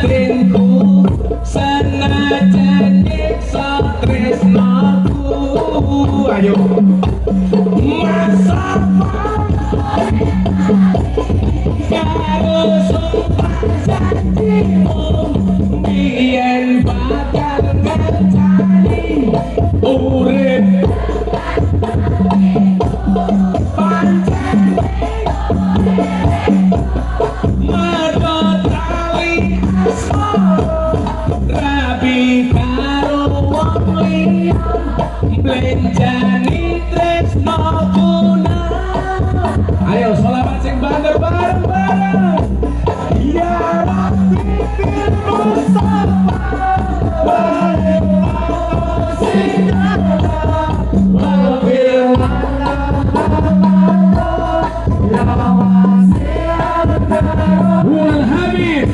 batinku senajan nyiksa tresnaku. Ayo masa karo sumpah janjimu biyen bakal ngerjani urip pancen mergo tali asmara rabi karo wong liya blenjani tresno kuna. Ayo sholawat sing banter bareng-bareng. Ya Rabbi bil Mustafa wal Habib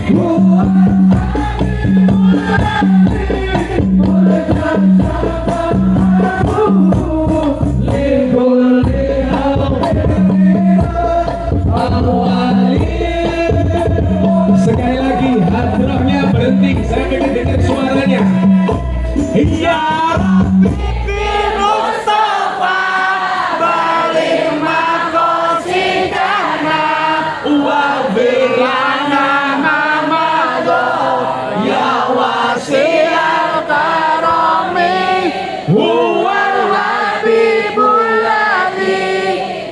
sekali lagi hadrohnya berhenti, saya pengen dengar suaranya. Ya Rabbi bil Mustafa balik makosidana wa bilana mamado ya wasi'al karami huwal habibul ladzi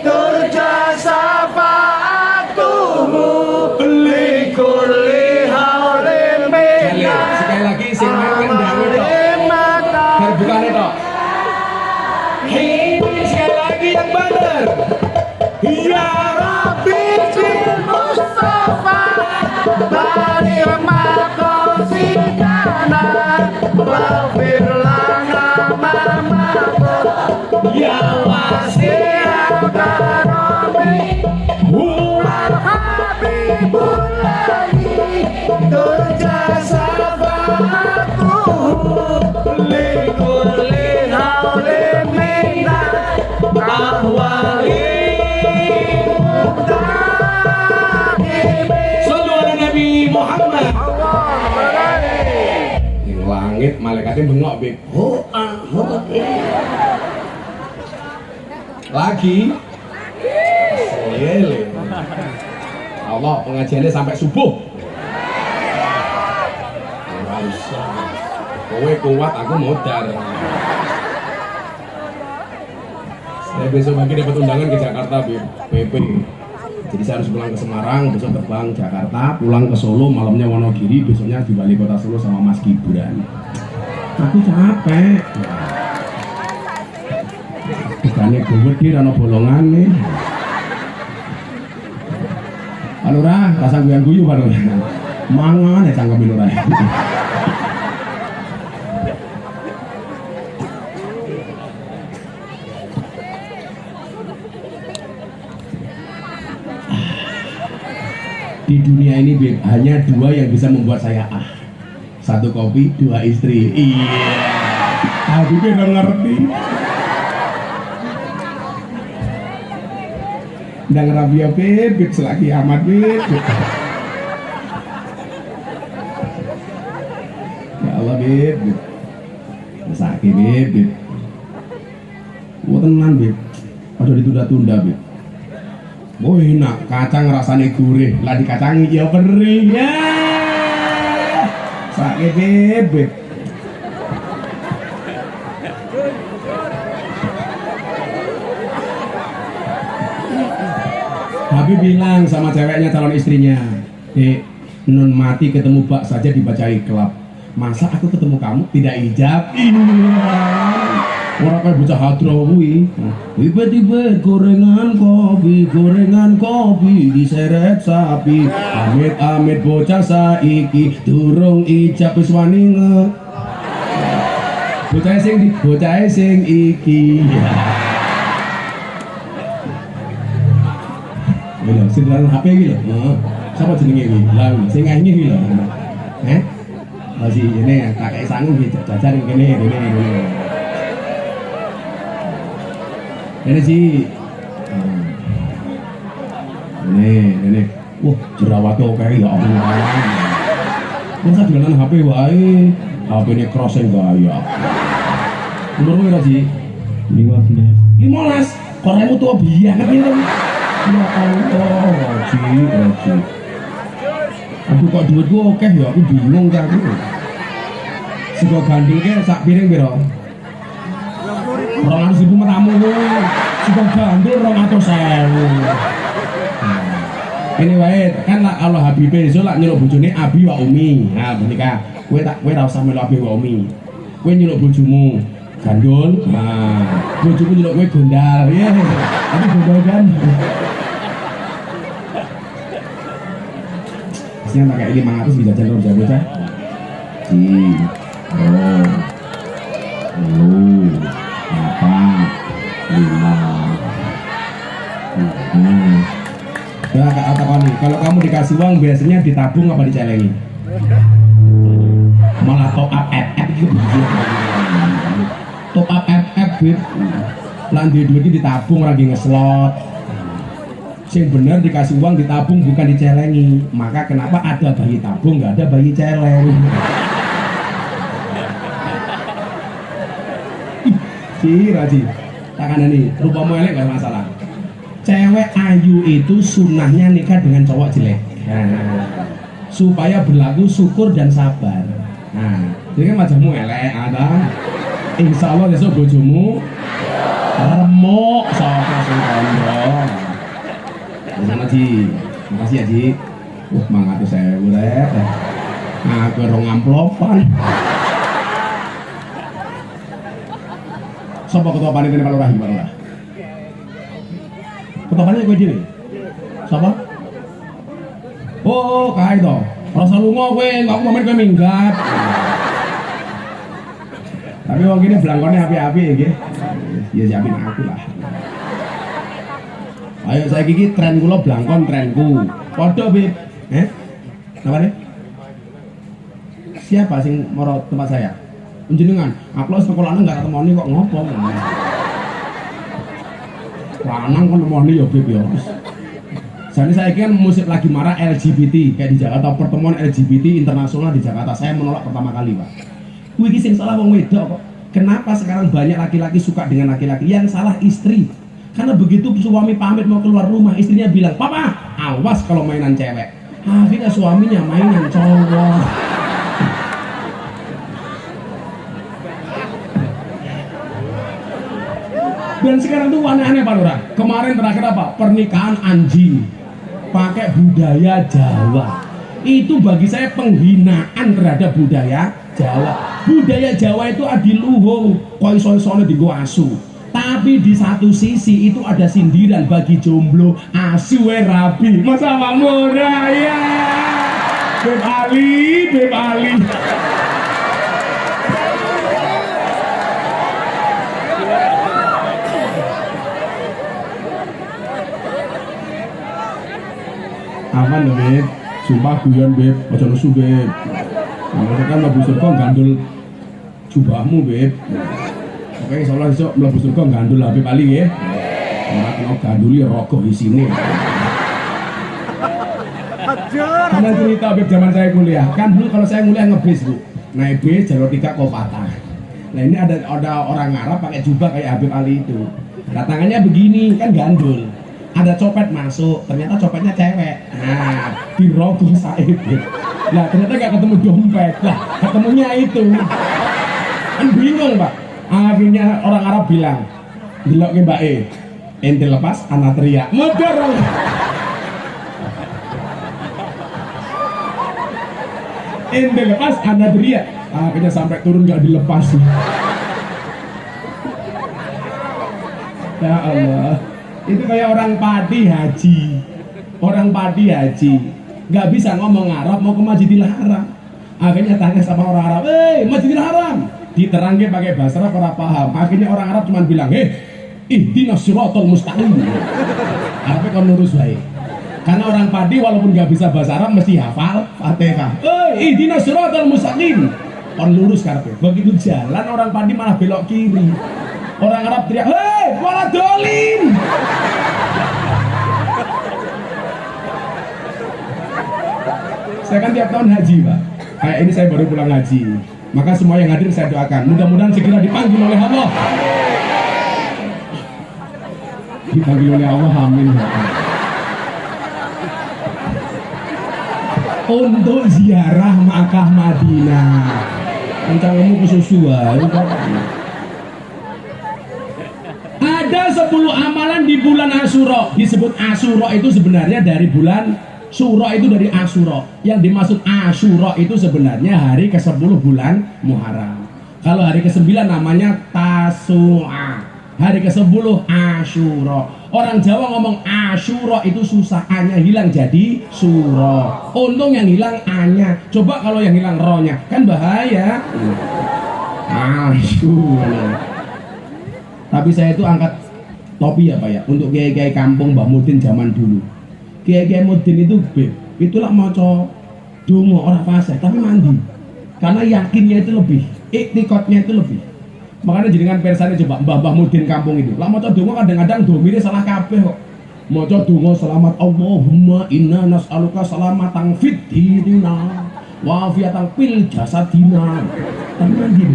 turja syafaatuhu likulli haulin minna. Sekali lagi sing kendang itu terbukane toh. Ini sekali lagi yang benar. Ya Rabbi bil Mustafa balik makosidana waghfir lana mamado ya wasi'al karami huwal habibul ladzi turja syafaatuhu likulli haulin minna ahwali sallu ala Nabi Muhammad. Ning langit malaikatnya bengok bib. Lagi lele. Allah pengajiannya sampai subuh. Ora usah. Kowe kuat, aku modar. Saya besok pagi dapat undangan ke Jakarta, PP. Jadi saya harus pulang ke Semarang, besok terbang Jakarta, pulang ke Solo, malamnya Wonogiri, besoknya di Wali Kota Solo sama Mas Gibran. Aku capek. Bukannya gue di rano bolongan nih. Alura, rasa guyu baru. Mangan ya cangkemin ora. Di dunia ini Beb, hanya dua yang bisa membuat saya satu kopi, dua istri. Iya, aku udah ngerti. Ndang Rabia Beb, selagi amat Beb. Ya Allah Beb, sakit Beb. Wah tenan Beb, ada ditunda-tunda Beb. Oh enak, kacang rasanya gurih, lah dikacangi ya perih ya. Sakit Beb. Habib bilang sama ceweknya calon istrinya, nun mati ketemu bak saja dibaca iklab. Masa aku ketemu kamu tidak ijab? Orang kayak bocah hadroh kuwi. Tiba-tiba gorengan kopi diseret sapi. Amit-amit bocah saiki durung ijab wis wani nge. Bocah sing iki. Lho, sing dalam HP iki lho. Sapa jenenge iki? Lah, sing ngene iki lho. Masih ini kakek sangu iki jajar kene. Ini sih, ini, wah jerawatnya oke ya Allah. Masa dolanan HP wae. HP ini crossing gaya. Umurmu berapa sih? 15. 15. Koremu tua banget gitu. Ya Allah, Roji. Aduh kok duit gua oke ya, aku bingung kan aku. Sego gandul ke sak piring piro? 200.000 matamu kowe. Sego gandul 200.000. Ini wae kan Allah Habibe iso lak nyeluk bojone Abi wa Umi. Nah, menika kowe ora usah melu Abi wa Umi. Kowe nyeluk bojomu gandul. Nah, bojomu nyeluk kowe gondal. Iya. Tapi gondal kan. Yang pakai 500 bisa jalan bisa bocah. Lu, 4, 5. Ya kata kamu, kalau kamu dikasih uang biasanya ditabung apa dicelengi? Malah top up FF gitu. Top up FF gitu. Lanjut duit ditabung lagi ngeslot. Yang benar dikasih uang ditabung bukan dicelengi. Maka kenapa ada bayi tabung nggak ada bayi celeng? Raji tangan ini rupa melek gak masalah. Cewek ayu itu sunnahnya nikah dengan cowok jelek. Nah, supaya berlaku syukur dan sabar. Nah, jadi kan wajahmu elek ada. Insya Allah besok bojomu remuk sama sungkondong. Sama Ji, makasih ya Ji. Mangat saya udah. Nah, aku rong amplopan. Sopo ketua panitia Pak Lurah, Pak Lurah. Ketua panitia kowe dhewe. Sapa? Oh, kae to. Rasa lunga kowe, aku mamen kowe minggat. Tapi wong kene blangkone api-api nggih. Ya siapin aku lah. Ayo saya gigi tren kula blangkon trenku. Padha, Bib. Napa nih? Siapa sing moro tempat saya? Jenengan, upload sekolahnya nggak ketemoni kok ngopo? Lanang kan temoni ya Bib ya. Jadi saya kan musik lagi marah LGBT kayak di Jakarta, pertemuan LGBT internasional di Jakarta. Saya menolak pertama kali, Pak. Wih, sing salah wong wedok kok. Kenapa sekarang banyak laki-laki suka dengan laki-laki? Yang salah istri. Karena begitu suami pamit mau keluar rumah, istrinya bilang, "Papa, awas kalau mainan cewek." Akhirnya suaminya mainan cowok. Dan sekarang tuh aneh-aneh Pak Lurah. Kemarin terakhir apa? Pernikahan anjing pakai budaya Jawa. Itu bagi saya penghinaan terhadap budaya Jawa. Budaya Jawa itu adiluhung, koi-soi-soi digo asu. Tapi di satu sisi itu ada sindiran bagi jomblo, asu rabi. Masa murah ya. Beb Ali, Beb Ali. Apa nih Beb? Sumpah guyon Beb, aja nesu Beb. Nah, kan mlebu surga gandul jubahmu Beb. Oke, insyaallah esuk mlebu surga gandul Beb paling nggih. Ora kena ganduli rokok isine. Ada cerita Beb zaman saya kuliah. Kan dulu kalau saya kuliah ngebis Bu. Naik bis jalur 3 kok patah. Nah, ini ada orang Arab pakai jubah kayak Habib Ali itu. Nah, tangannya begini kan gandul. Ada copet masuk, ternyata copetnya cewek. Nah, dirogoh Said. Nah, ternyata gak ketemu dompet. Lah, ketemunya itu. Kan bingung, Pak. Akhirnya orang Arab bilang, "Delok ke Mbak E, ente lepas, anak teriak." Modar. Ente lepas, anak teriak. Akhirnya sampai turun gak dilepas. Ya Allah. Itu kayak orang padi haji. Orang padi haji nggak bisa ngomong Arab, mau ke Masjidil Haram. Akhirnya tanya sama orang Arab, Masjidil Haram diterangin pakai bahasa Arab, orang paham. Akhirnya orang Arab cuma bilang, ihdinas siratal mustaqim. Tapi kon lurus baik. Karena orang padi walaupun nggak bisa bahasa Arab mesti hafal Fatihah. Ihdinas siratal mustaqim. Kon lurus karpe. Begitu jalan orang padi malah belok kiri. Orang Arab teriak, wala dolin. Saya kan tiap tahun haji Pak. Kayak ini saya baru pulang haji. Maka semua yang hadir saya doakan, mudah-mudahan segera dipanggil oleh Allah. Dipanggil oleh Allah, amin. Untuk ziarah Makkah Madinah. Kamu kesusuan. Ada 10 amalan di bulan Asyura. Disebut Asyura itu sebenarnya dari bulan Syura, itu dari Asyura. Yang dimaksud Asyura itu sebenarnya hari ke-10 bulan Muharram. Kalau hari ke-9 namanya Tasu'a. Hari ke-10 Asyura. Orang Jawa ngomong Asyura itu susah, A-nya hilang jadi Suro. Untung yang hilang A-nya. Coba kalau yang hilang Ro-nya, kan bahaya. Asyura. Tapi saya itu angkat topi ya Pak ya, untuk kiai-kiai kampung Mbah Mudin zaman dulu. Kiai-kiai Mudin itu itulah maca donga ora fase tapi mandi. Karena yakinnya itu lebih, iktikadnya itu lebih. Makanya jenengan persane coba Mbah Mudin kampung itu. Lah maca donga kadang-kadang domire salah kabeh kok. Maca donga selamat Allahumma inna nas'aluka salamatan fid dinina wa afiatan fil jasadina. Tapi mandi.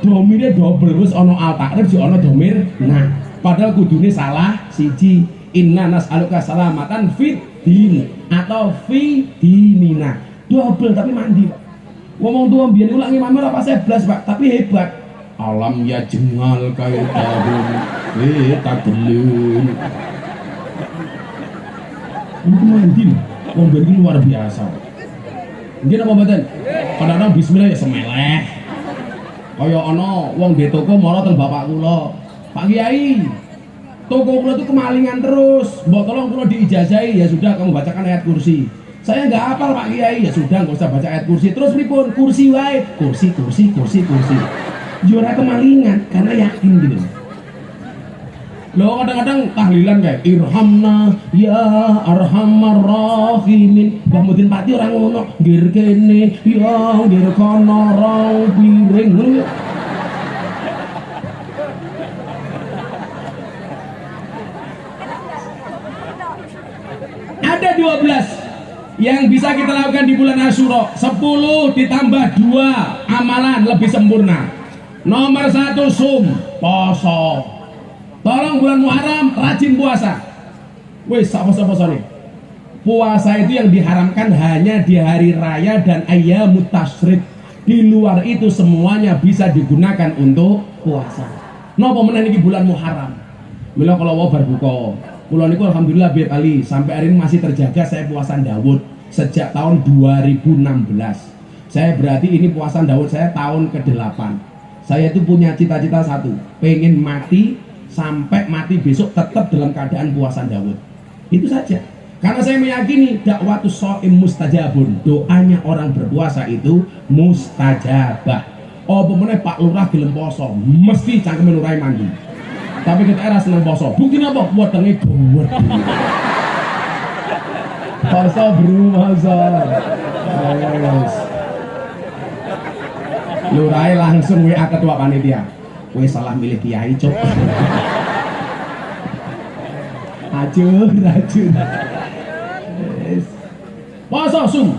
Domire double wis ana al takrif si ana domir. Nah, padahal kudune salah siji. Inna nas'aluka salamatan fid din atau fi dinina. Double tapi mandi, Pak. Ngomong tua mbiyen ulangi mamar apa 11, Pak, tapi hebat. Alam ya jengal kaitahum tadelun. Itu mandi. Wong mbiyen luar biasa. Nggih napa mboten? Kadang-kadang bismillah ya semeleh. Kaya ana wong di toko mara teng bapak kula. Pak Kiai, toko kula itu kemalingan terus. Mbok tolong kula diijazahi. Ya sudah, kamu bacakan ayat kursi. Saya nggak hafal Pak Kiai. Ya sudah, nggak usah baca ayat kursi. Terus pripun? Kursi wae. Kursi. Juara kemalingan karena yakin gitu. Loh kadang-kadang tahlilan kayak irhamna ya arhamar rahimin. Mbah Mudin Pati orang ngono, ngir kene ya ngir kono rong piring. Ada 12 yang bisa kita lakukan di bulan Asyura. 10 ditambah 2 amalan lebih sempurna. Nomor 1 sum, poso. Tolong bulan Muharram rajin puasa. Wes poso-poso nih. Puasa itu yang diharamkan hanya di hari raya dan ayyamut tasyrik. Di luar itu semuanya bisa digunakan untuk puasa. Napa meneh iki bulan Muharram? Mila kalau mau berbuka. Kula niku alhamdulillah biar kali sampai hari ini masih terjaga saya puasa Daud sejak tahun 2016. Saya berarti ini puasa Daud saya tahun ke-8. Saya itu punya cita-cita satu, pengen mati sampai mati besok tetap dalam keadaan puasa Daud. Itu saja. Karena saya meyakini dakwatus shaim mustajabun. Doanya orang berpuasa itu mustajabah. Oh, pemenang Pak Lurah gelem poso, mesti cangkeme lurai mandi. Tapi kita era seneng poso. Buktinya apa? Wetenge dhuwur. Poso bro, poso. Yes. Lurai langsung WA ketua panitia. Kowe salah milih kiai, Cuk. Racun. Yes. Puasa sum.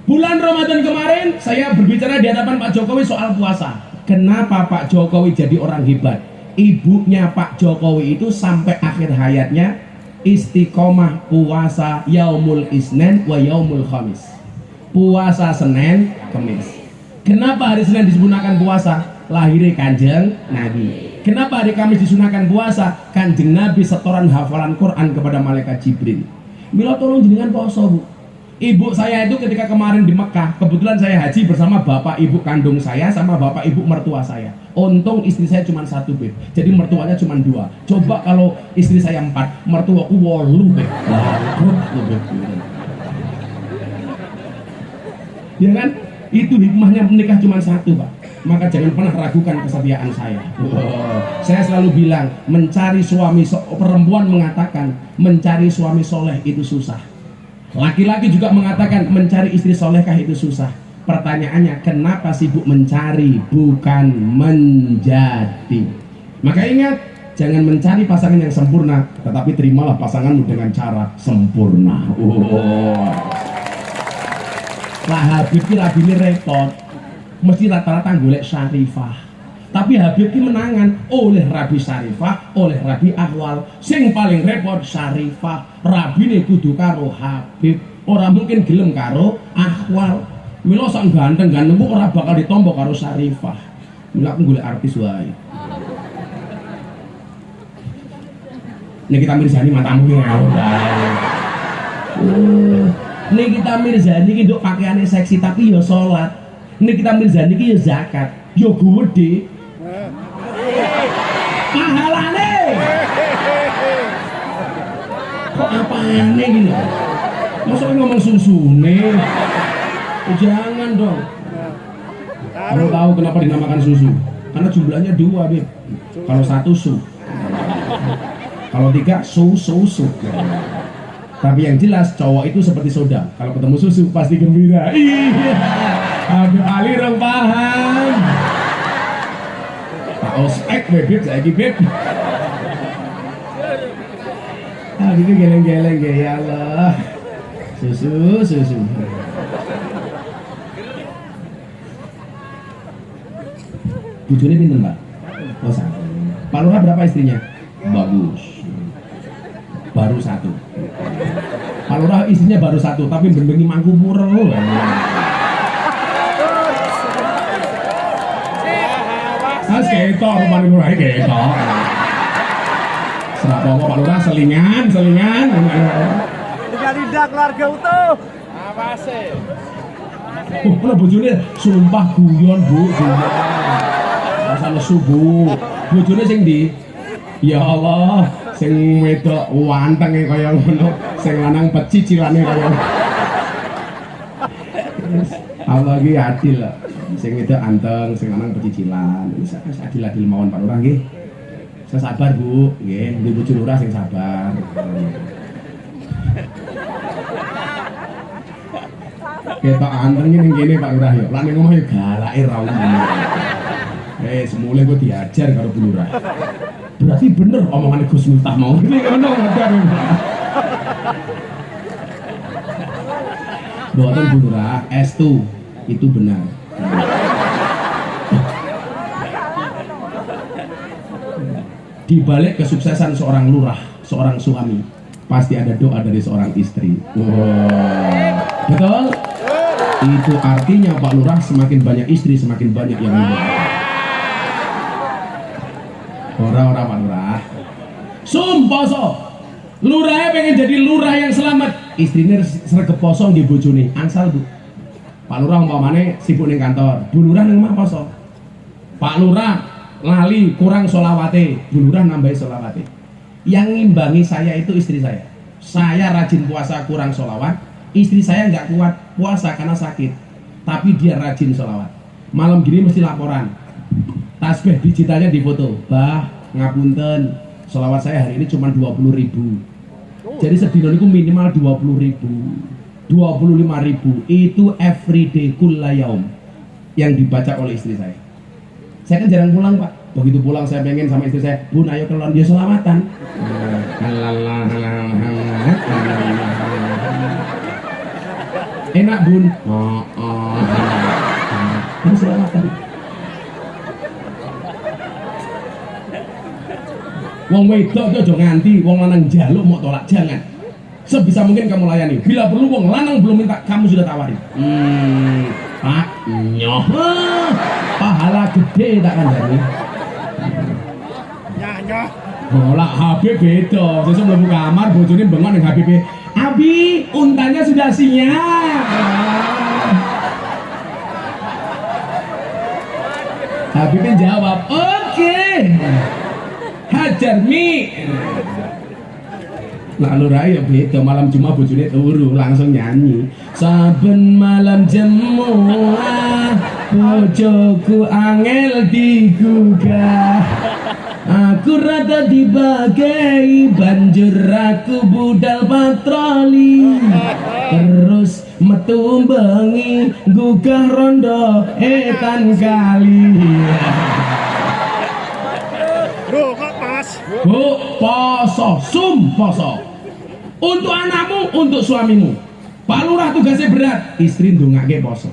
Bulan Ramadan kemarin saya berbicara di hadapan Pak Jokowi soal puasa. Kenapa Pak Jokowi jadi orang hebat? Ibunya Pak Jokowi itu sampai akhir hayatnya istiqomah puasa yaumul isnen wa yaumul khamis. Puasa Senin, Kamis. Kenapa hari Senin disunahkan puasa? Lahirnya Kanjeng Nabi. Kenapa hari Kamis disunahkan puasa? Kanjeng Nabi setoran hafalan Quran kepada malaikat Jibril. Mila tolong jenengan poso, Bu. Ibu saya itu ketika kemarin di Mekah, kebetulan saya haji bersama bapak ibu kandung saya sama bapak ibu mertua saya. Untung istri saya cuma 1, Beb. Jadi mertuanya cuma 2. Coba kalau istri saya 4, mertuaku 8, Beb. Ya kan? Itu hikmahnya menikah cuma 1, Pak. Maka jangan pernah ragukan kesetiaan saya. Saya selalu bilang, mencari suami perempuan mengatakan mencari suami soleh itu susah. Laki-laki juga mengatakan mencari istri solehkah itu susah. Pertanyaannya, kenapa sibuk mencari bukan menjadi? Maka ingat, jangan mencari pasangan yang sempurna, tetapi terimalah pasanganmu dengan cara sempurna. Lah Habib ki rabine repot. Mesti rata-rata golek Syarifah. Tapi Habib ki menangan oleh Rabi Syarifah, oleh Rabi Ahwal. Sing paling repot Syarifah. Rabine kudu karo Habib. Ora mungkin gelem karo Ahwal. Mila sak ganteng-ganteng ora bakal ditompo karo Syarifah. Mila aku golek artis wae. Nikita Mirzani matamu ki ngawur bae. Nikita Mirzani ki nduk pakaiane seksi tapi ya salat. Nikita Mirzani ki ya zakat, ya gede. Pahalane. Kok apane gini? Masa ngomong susune? Jangan dong. Kamu tahu kenapa dinamakan susu? Karena jumlahnya 2, Bib. Kalau 1 su. Kalau 3 su. Tapi yang jelas cowok itu seperti soda. Kalau ketemu susu pasti gembira. Iya. Habib Ali rong paham. Tak ospek Bib, saiki Bib. Habib geleng-geleng ya Allah. Susu. Bujurnya pinten Pak? Oh 1. Pak Lurah berapa istrinya? Bagus. Baru 1. Pak Lurah istrinya baru 1, tapi benbengi mangku murel. Mas ketok rupane Lurah ketok. Serap apa Pak Lurah selingan. Lidah keluarga utuh. Awase. Oh, bojone sumpah guyon, Bu. Asal subuh. Bojone sing ndi? Ya Allah, sing wedok wantenge kaya ngono, sing lanang pecicilane kaya. Allah iki adil lah. Sing wedok anteng, sing lanang pecicilan. Wis adil-adil mawon Pak Lurah nggih. Saya sabar, Bu. Nggih, ndi bojo lurah sing sabar. Ketok anteng ning kene Pak Lurah yo. Lah ning omah yo galake ra umum. Semule gue diajar karo Bu Lurah. Berarti bener omongan Gus Miftah mau. Ini ngono ngajar. Buatan Bu Lurah, S2 itu benar. Di balik kesuksesan seorang lurah, seorang suami, pasti ada doa dari seorang istri. Wow. Betul? Itu artinya Pak Lurah semakin banyak istri, semakin banyak yang mendoakan. Ora Pak Lurah. Poso. Lurahnya pengen jadi lurah yang selamat. Istrinya sregep poso nggih bojone, angsal Bu. Pak Lurah umpamane sibuk ning kantor, Bu Lurah ning omah poso. Pak Lurah lali kurang sholawate, Bu Lurah nambahi sholawate. Yang ngimbangi saya itu istri saya. Saya rajin puasa kurang sholawat, istri saya nggak kuat puasa karena sakit, tapi dia rajin sholawat. Malam gini mesti laporan. Tasbih digitalnya difoto. Bah, ngapunten, sholawat saya hari ini cuma 20.000. Jadi sedina niku minimal 20.000, 25.000. Itu everyday kullayaum yang dibaca oleh istri saya. Saya kan jarang pulang Pak. Begitu pulang saya pengen sama istri saya, Bun ayo keluar dia sholawatan. Enak Bun. Ini sholawatan. Wong wedok itu aja nganti, wong lanang jaluk mau tolak, jangan. Sebisa mungkin kamu layani. Bila perlu wong lanang belum minta, kamu sudah tawari. Pak, nyoh, pahala gede tak kandani. Nyoh. Bolak Habib beda. Sesuk mlebu kamar bojone bengok ning Habib. Abi, untanya sudah siap. Habibnya jawab, oke. Hajar mi. Lalu raya beda malam Jumat bojone turu langsung nyanyi. Saben malam jemuah bojoku angel digugah. Aku rada dibagai banjur aku budal patroli. Terus metu bengi gugah rondo etan kali. Bro, kok pas? Bu, poso, poso. Untuk anakmu, untuk suamimu. Pak Lurah tugasnya berat, istri ndongake poso.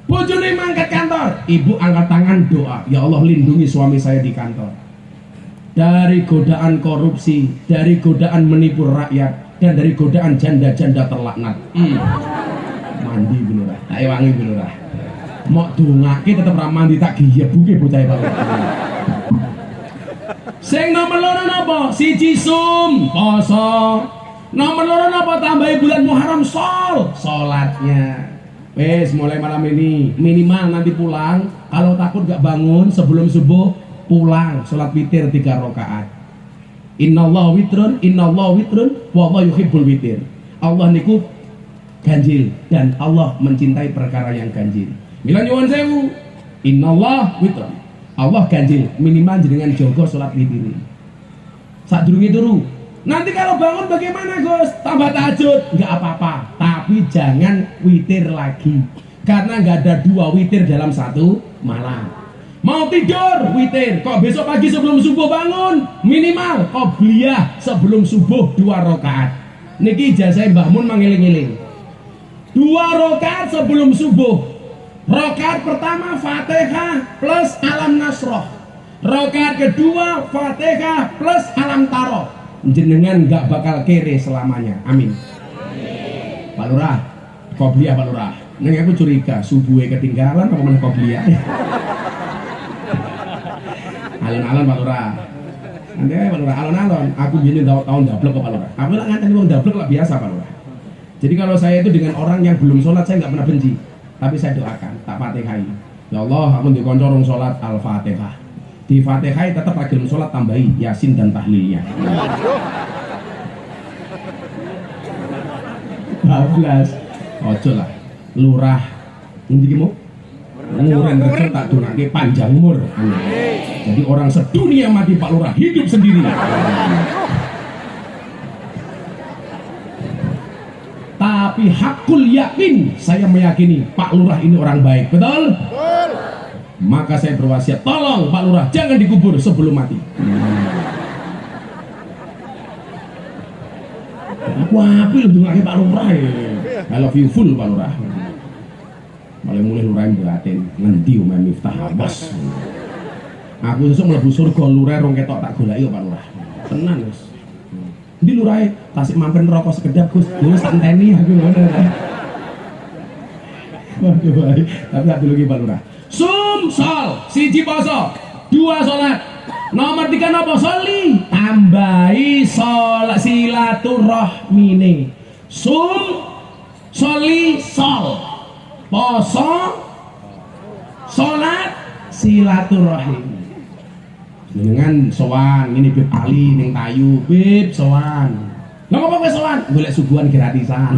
Bojone mangkat kantor, ibu angkat tangan doa, ya Allah lindungi suami saya di kantor dari godaan korupsi, dari godaan menipu rakyat, dan dari godaan janda-janda terlaknat. Mandi Bu Lurah, tak ewangi Bu Lurah. Mok dongake tetep ra mandi tak giyebuke bocah Pak Lurah. Sing nomor loro napa? Siji sum, poso. Nomor loro napa? Tambahi bulan Muharram salatnya. Wes mulai malam ini minimal nanti pulang kalau takut gak bangun sebelum subuh pulang sholat witir 3 rakaat. Innallaha witrun wallahu yuhibbul witir. Allah niku ganjil dan Allah mencintai perkara yang ganjil. Mila nyuwun sewu. Innallaha witrun. Allah ganjil minimal jenengan jogo sholat witir. Sadurunge turu. Nanti kalau bangun bagaimana Gus? Tambah tahajud, nggak apa-apa. Tapi jangan witir lagi, karena nggak ada 2 witir dalam 1 malam. Mau tidur witir, kok besok pagi sebelum subuh bangun minimal qobliyah sebelum subuh 2 rakaat. Niki ijazah Mbah Mun mangiling-iling. 2 rakaat sebelum subuh. Rakaat pertama Fatihah plus Alam Nasroh. Rakaat kedua Fatihah plus Alam Taroh. Jenengan nggak bakal kere selamanya, amin. Pak Lurah, qobliyah Pak Lurah. Neng aku curiga subuhnya ketinggalan apa mana qobliyah. Alon-alon Pak Lurah. Nanti Pak Lurah, alon-alon. Aku biasanya tahun dablek ke Pak Lurah. Aku lah nganten wong dablek lah biasa Pak Lurah. Jadi kalau saya itu dengan orang yang belum sholat saya nggak pernah benci, tapi saya doakan, tak fatihai. Ya Allah, aku dikonco rong sholat al-fatihah. Di Fatihah tetap ragil sholat tambahi Yasin dan tahlilnya. 12. Ojo lah. Lurah ngendi ki mu? Nguren rejo tak donake panjang umur. Jadi orang sedunia mati Pak Lurah hidup sendiri. Tapi hakul yakin saya meyakini Pak Lurah ini orang baik, betul? Betul. Maka saya berwasiat, tolong Pak Lurah jangan dikubur sebelum mati. Aku apil ndongake Pak Lurah ya. I love you full Pak Lurah. Mulai lurah batin ngendi omahe Miftah Abbas. Aku sesuk mlebu surga lurah rong ketok tak goleki Pak Lurah. Tenan Gus. Endi lurahe? Tasik mampir neraka sekedap Gus. Wis tak enteni aku ngono. Waduh, tapi tak dulu Pak Lurah. Sum sol, siji poso, 2 sholat. Nomor 3 napa? Soli, tambahi sholat silaturahmine. Sum, soli, sol, poso, sholat, silaturahim. Dengan sowan, ini Bib Ali, Neng Tayu, Bib sowan. Ngapa kowe sowan? Golek suguhan gratisan.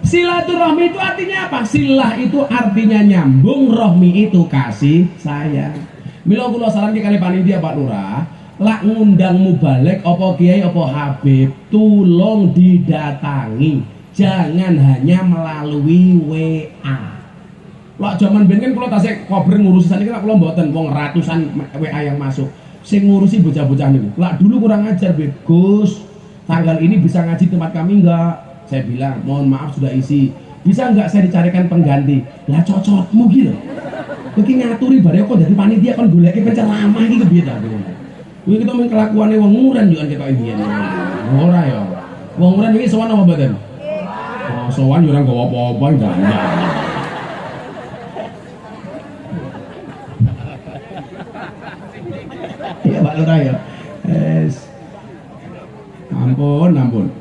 Silaturahmi itu artinya apa? Silah itu artinya nyambung, rohmi itu kasih sayang. Mila kula saran kali panitia Pak Lurah, lak ngundang mubalek apa kiai apa habib, tolong didatangi. Jangan hanya melalui WA. Lak zaman ben kan kula tasik kober ngurusi saniki kula mboten wong ratusan WA yang masuk. Sing ngurusi bocah-bocah niku. Lak dulu kurang ajar, Beb. Gus, tanggal ini bisa ngaji tempat kami enggak? Saya bilang, mohon maaf sudah isi. Bisa nggak saya dicarikan pengganti? Lah cocokmu gitu. Kowe ngaturi bare kok dadi panitia kon goleki penceramah iki kepiye ta? Kuwi kita men kelakuane wong nguren yo ketok mbiyen. Ora ya. Wong nguren iki sowan apa mboten? Oh, sowan yo ora nggawa apa-apa enggak. Iya Pak Lurah ya. Ampun.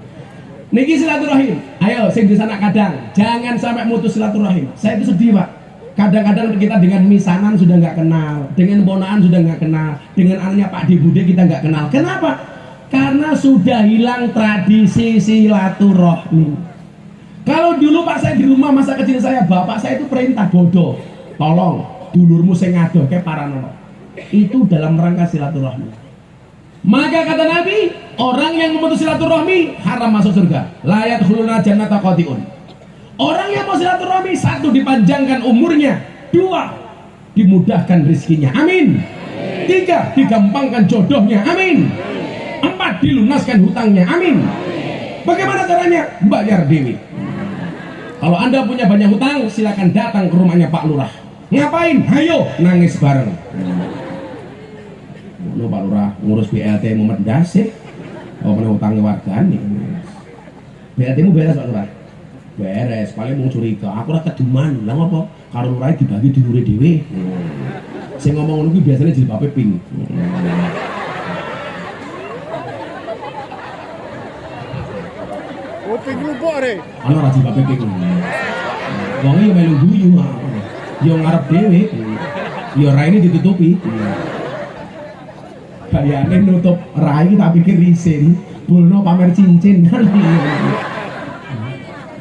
Niki silaturahim. Ayo sing di sana kadang jangan sampai mutus silaturahim. Saya itu sedih Pak. Kadang-kadang kita dengan misanan sudah nggak kenal, dengan ponaan sudah nggak kenal, dengan anaknya Pak Bude kita nggak kenal. Kenapa? Karena sudah hilang tradisi silaturahmi. Kalau dulu Pak saya di rumah masa kecil saya, bapak saya itu perintah bodoh, tolong dulurmu sing ngadoh ke paranono. Itu dalam rangka silaturahmi. Maka kata Nabi, orang yang memutus silaturahmi haram masuk surga. La yadkhuluna jannata qati'un. Orang yang mau silaturahmi, 1 dipanjangkan umurnya, 2 dimudahkan rezekinya. Amin. 3 digampangkan jodohnya. Amin. 4 dilunaskan hutangnya. Amin. Bagaimana caranya? Bayar dewi. Kalau Anda punya banyak hutang, silakan datang ke rumahnya Pak Lurah. Ngapain? Hayo nangis bareng. Lu Pak Lurah ngurus BLT Mumet Dasik. Oh, punya hutangnya warga nih. BLT-mu beres Pak Lurah? Beres, paling mau curiga. Aku rasa keduman, lah apa? Karo Lurah dibagi dulure dhewe. Sing ngomong ngono kuwi biasanya jilbabe pink. Kuping lupuk re. Ana ra jilbabe pink. Wong iki melu guyu. Yo ngarep dhewe. Yo raine ditutupi. Kayane nutup rai tak pikir isin. Bulno pamer cincin.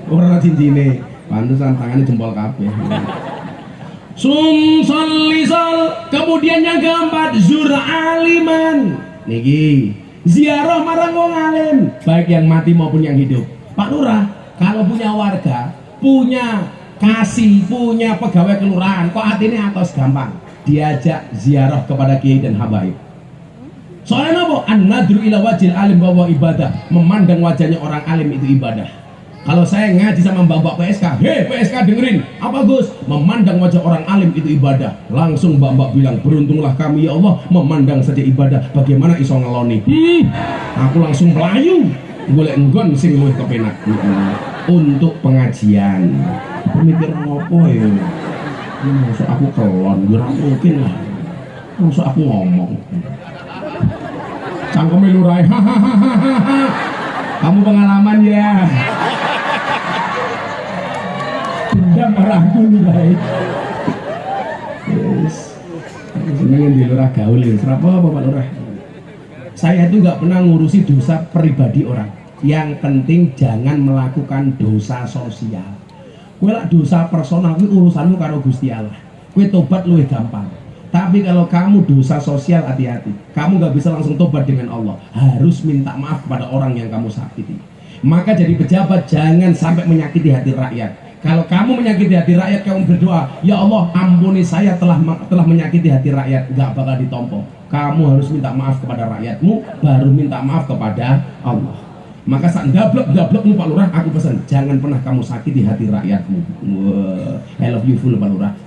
Ora cincine, pantesan tangannya jempol kabeh. Sumsal lisal, kemudian yang keempat zur aliman. Niki ziarah marang wong alim, baik yang mati maupun yang hidup. Pak Lurah, kalau punya warga, punya kasih, punya pegawai kelurahan, kok artinya atos gampang diajak ziarah kepada kiai dan habaib. Soalnya apa? An-nadru ila wajil alim bahwa ibadah, memandang wajahnya orang alim itu ibadah. Kalau saya ngaji sama mbak-mbak PSK, hei PSK dengerin, apa Gus? Memandang wajah orang alim itu ibadah. Langsung mbak-mbak bilang, beruntunglah kami ya Allah, memandang saja ibadah. Bagaimana iso ngeloni? Aku langsung melayu, golek nggon sing luwih kepenak. Untuk pengajian, mikir ngopo ya? Masuk aku kelon, ora mungkin lah. Masuk aku ngomong. Cangkeme lurai, hahaha. Kamu pengalaman ya. Dendam marahku lurai. Yes. Seneng di lurah gaul ya. Serapa apa Pak Lurah? Saya itu nggak pernah ngurusi dosa pribadi orang. Yang penting jangan melakukan dosa sosial. Kowe lak dosa personal kuwi urusanmu karo Gusti Allah. Kowe tobat luwih gampang. Tapi kalau kamu dosa sosial, hati-hati. Kamu nggak bisa langsung tobat dengan Allah. Harus minta maaf kepada orang yang kamu sakiti. Maka jadi pejabat jangan sampai menyakiti hati rakyat. Kalau kamu menyakiti hati rakyat, kamu berdoa, ya Allah ampuni saya telah menyakiti hati rakyat. Nggak bakal ditompo. Kamu harus minta maaf kepada rakyatmu, baru minta maaf kepada Allah. Maka saat gablok-gablokmu Pak Lurah, aku pesan jangan pernah kamu sakiti hati rakyatmu. I love you full Pak Lurah.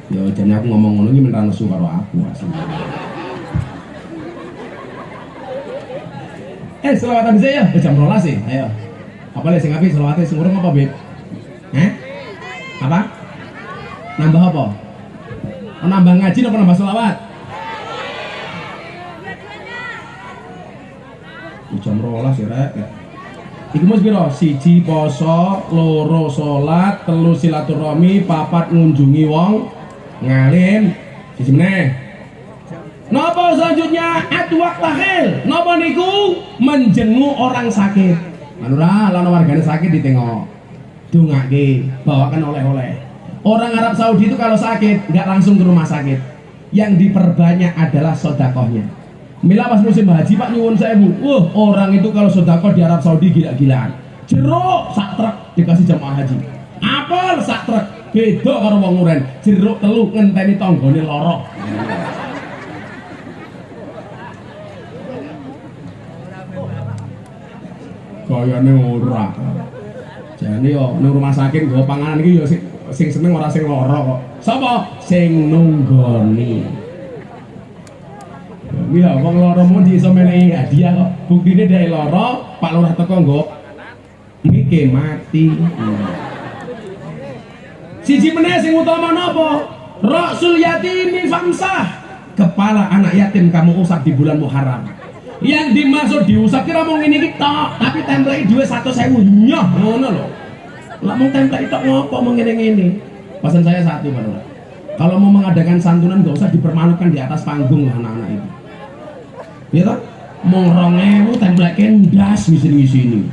Yo jane aku ngomong ngono iki men ra nesu karo aku asli. Selawatan bisa ya? Jam 12 sih. Ayo. Apa le sing apik selawate sing urung apa, Beb? Apa? Nambah apa? Oh, nambah ngaji apa nambah selawat? Jam 12 ya, Rek. Iku mesti piro? 1 poso, 2 salat, 3 silaturahmi, 4 ngunjungi wong ngalim. Siji meneh. Napa selanjutnya? Adwak tahil. Napa niku? Menjenguk orang sakit. Manura, lan wargane sakit ditengok. Dongake, bawakan oleh-oleh. Orang Arab Saudi itu kalau sakit nggak langsung ke rumah sakit. Yang diperbanyak adalah sodakohnya. Mila pas musim haji Pak nyuwun sewu. Orang itu kalau sodakoh di Arab Saudi gila-gilaan. Jeruk sak truk dikasih jamaah haji. Apel sak truk. Beda karo wong nguren, jeruk telu ngenteni tanggane lara. Kayane ora. Jane yo ning rumah sakit nggo panganan iki yo sing seneng ora sing lara kok. Sapa? Sing nunggoni. Iya, wong lara mau iso menehi hadiah kok. Buktine dhek lara, Pak Lurah teko nggo mike mati. Siji meneh sing utama napa? Rasul yatimi famsah. Kepala anak yatim kamu usap di bulan Muharram. Yang dimaksud diusap kira mau ngene iki tok, tapi template duwe 100.000 nyoh ngono lho. Lah mau template tok ngopo mau ngene-ngene. Pesan saya satu, Pak Lurah. Kalau mau mengadakan santunan enggak usah dipermalukan di atas panggung lah anak-anak itu. Ya toh? Mau 2.000 template ndas ngisi-ngisini.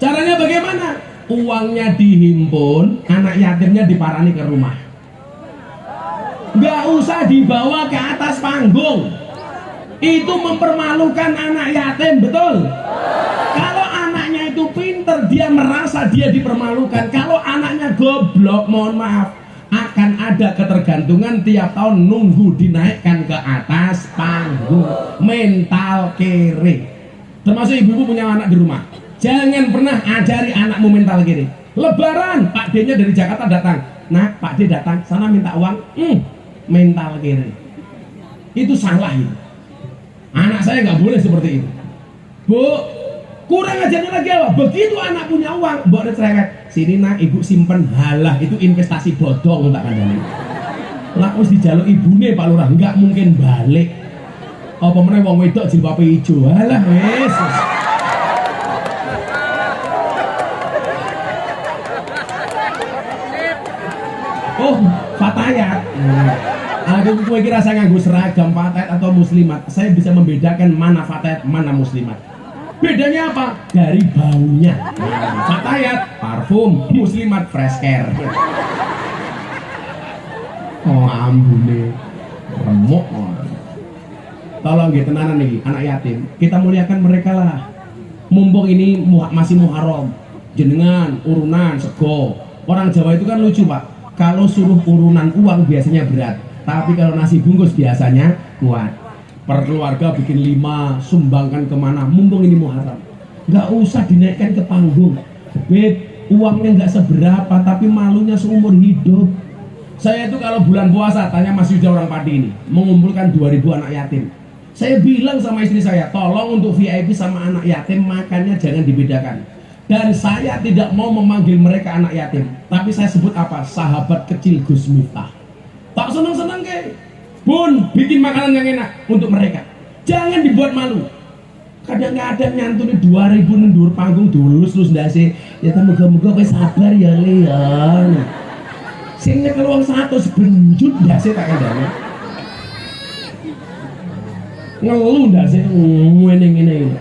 Caranya bagaimana? Uangnya dihimpun, anak yatimnya diparani ke rumah. Nggak usah dibawa ke atas panggung. Itu mempermalukan anak yatim, betul? Kalau anaknya itu pinter, dia merasa dia dipermalukan. Kalau anaknya goblok, mohon maaf, akan ada ketergantungan tiap tahun nunggu dinaikkan ke atas panggung. Mental kere. Termasuk ibu-ibu punya anak di rumah. Jangan pernah ajari anakmu mental kiri. Lebaran, Pak D-nya dari Jakarta datang. Nah, Pak D datang, sana minta uang. Mental kiri. Itu salah itu. Anak saya nggak boleh seperti itu. Bu, kurang ajarnya lagi apa? Begitu anak punya uang, mbok cerewet. Sini nak, ibu simpen. Halah, itu investasi bodong tak kandani. Lah wis dijaluk ibune Pak Lurah, nggak mungkin balik. Apa meneh wong wedok jilbabe ijo. Halah wis. Oh, fatayat. Aku kowe kira saya nganggo seragam fatayat atau muslimat. Saya bisa membedakan mana fatayat, mana muslimat. Bedanya apa? Dari baunya. Fatayat parfum, muslimat fresh care. Oh ambune remuk. Tolong gitu tenanan nih anak yatim. Kita muliakan mereka lah. Mumpung ini masih Muharram. Jenengan urunan sego. Orang Jawa itu kan lucu, Pak. Kalau suruh urunan uang biasanya berat, tapi kalau nasi bungkus biasanya kuat. Per keluarga bikin 5, sumbangkan kemana, mumpung ini Muharram. Nggak usah dinaikkan ke panggung. Beb, uangnya nggak seberapa, tapi malunya seumur hidup. Saya itu kalau bulan puasa, tanya Mas Yuda orang Padi ini, mengumpulkan 2000 anak yatim. Saya bilang sama istri saya, tolong untuk VIP sama anak yatim, makannya jangan dibedakan. Dan saya tidak mau memanggil mereka anak yatim, tapi saya sebut apa? Sahabat kecil Gus Miftah. Tak senang-senang ke? Bun, bikin makanan yang enak untuk mereka. Jangan dibuat malu. Kadang-kadang nyantuni 2000 nendur panggung dulus-lus ndase. Ya moga-moga kowe sabar ya Leon. Sing nyekel wong 100 benjut ndase tak kandhane. Ngeluh ndase ngene-ngene.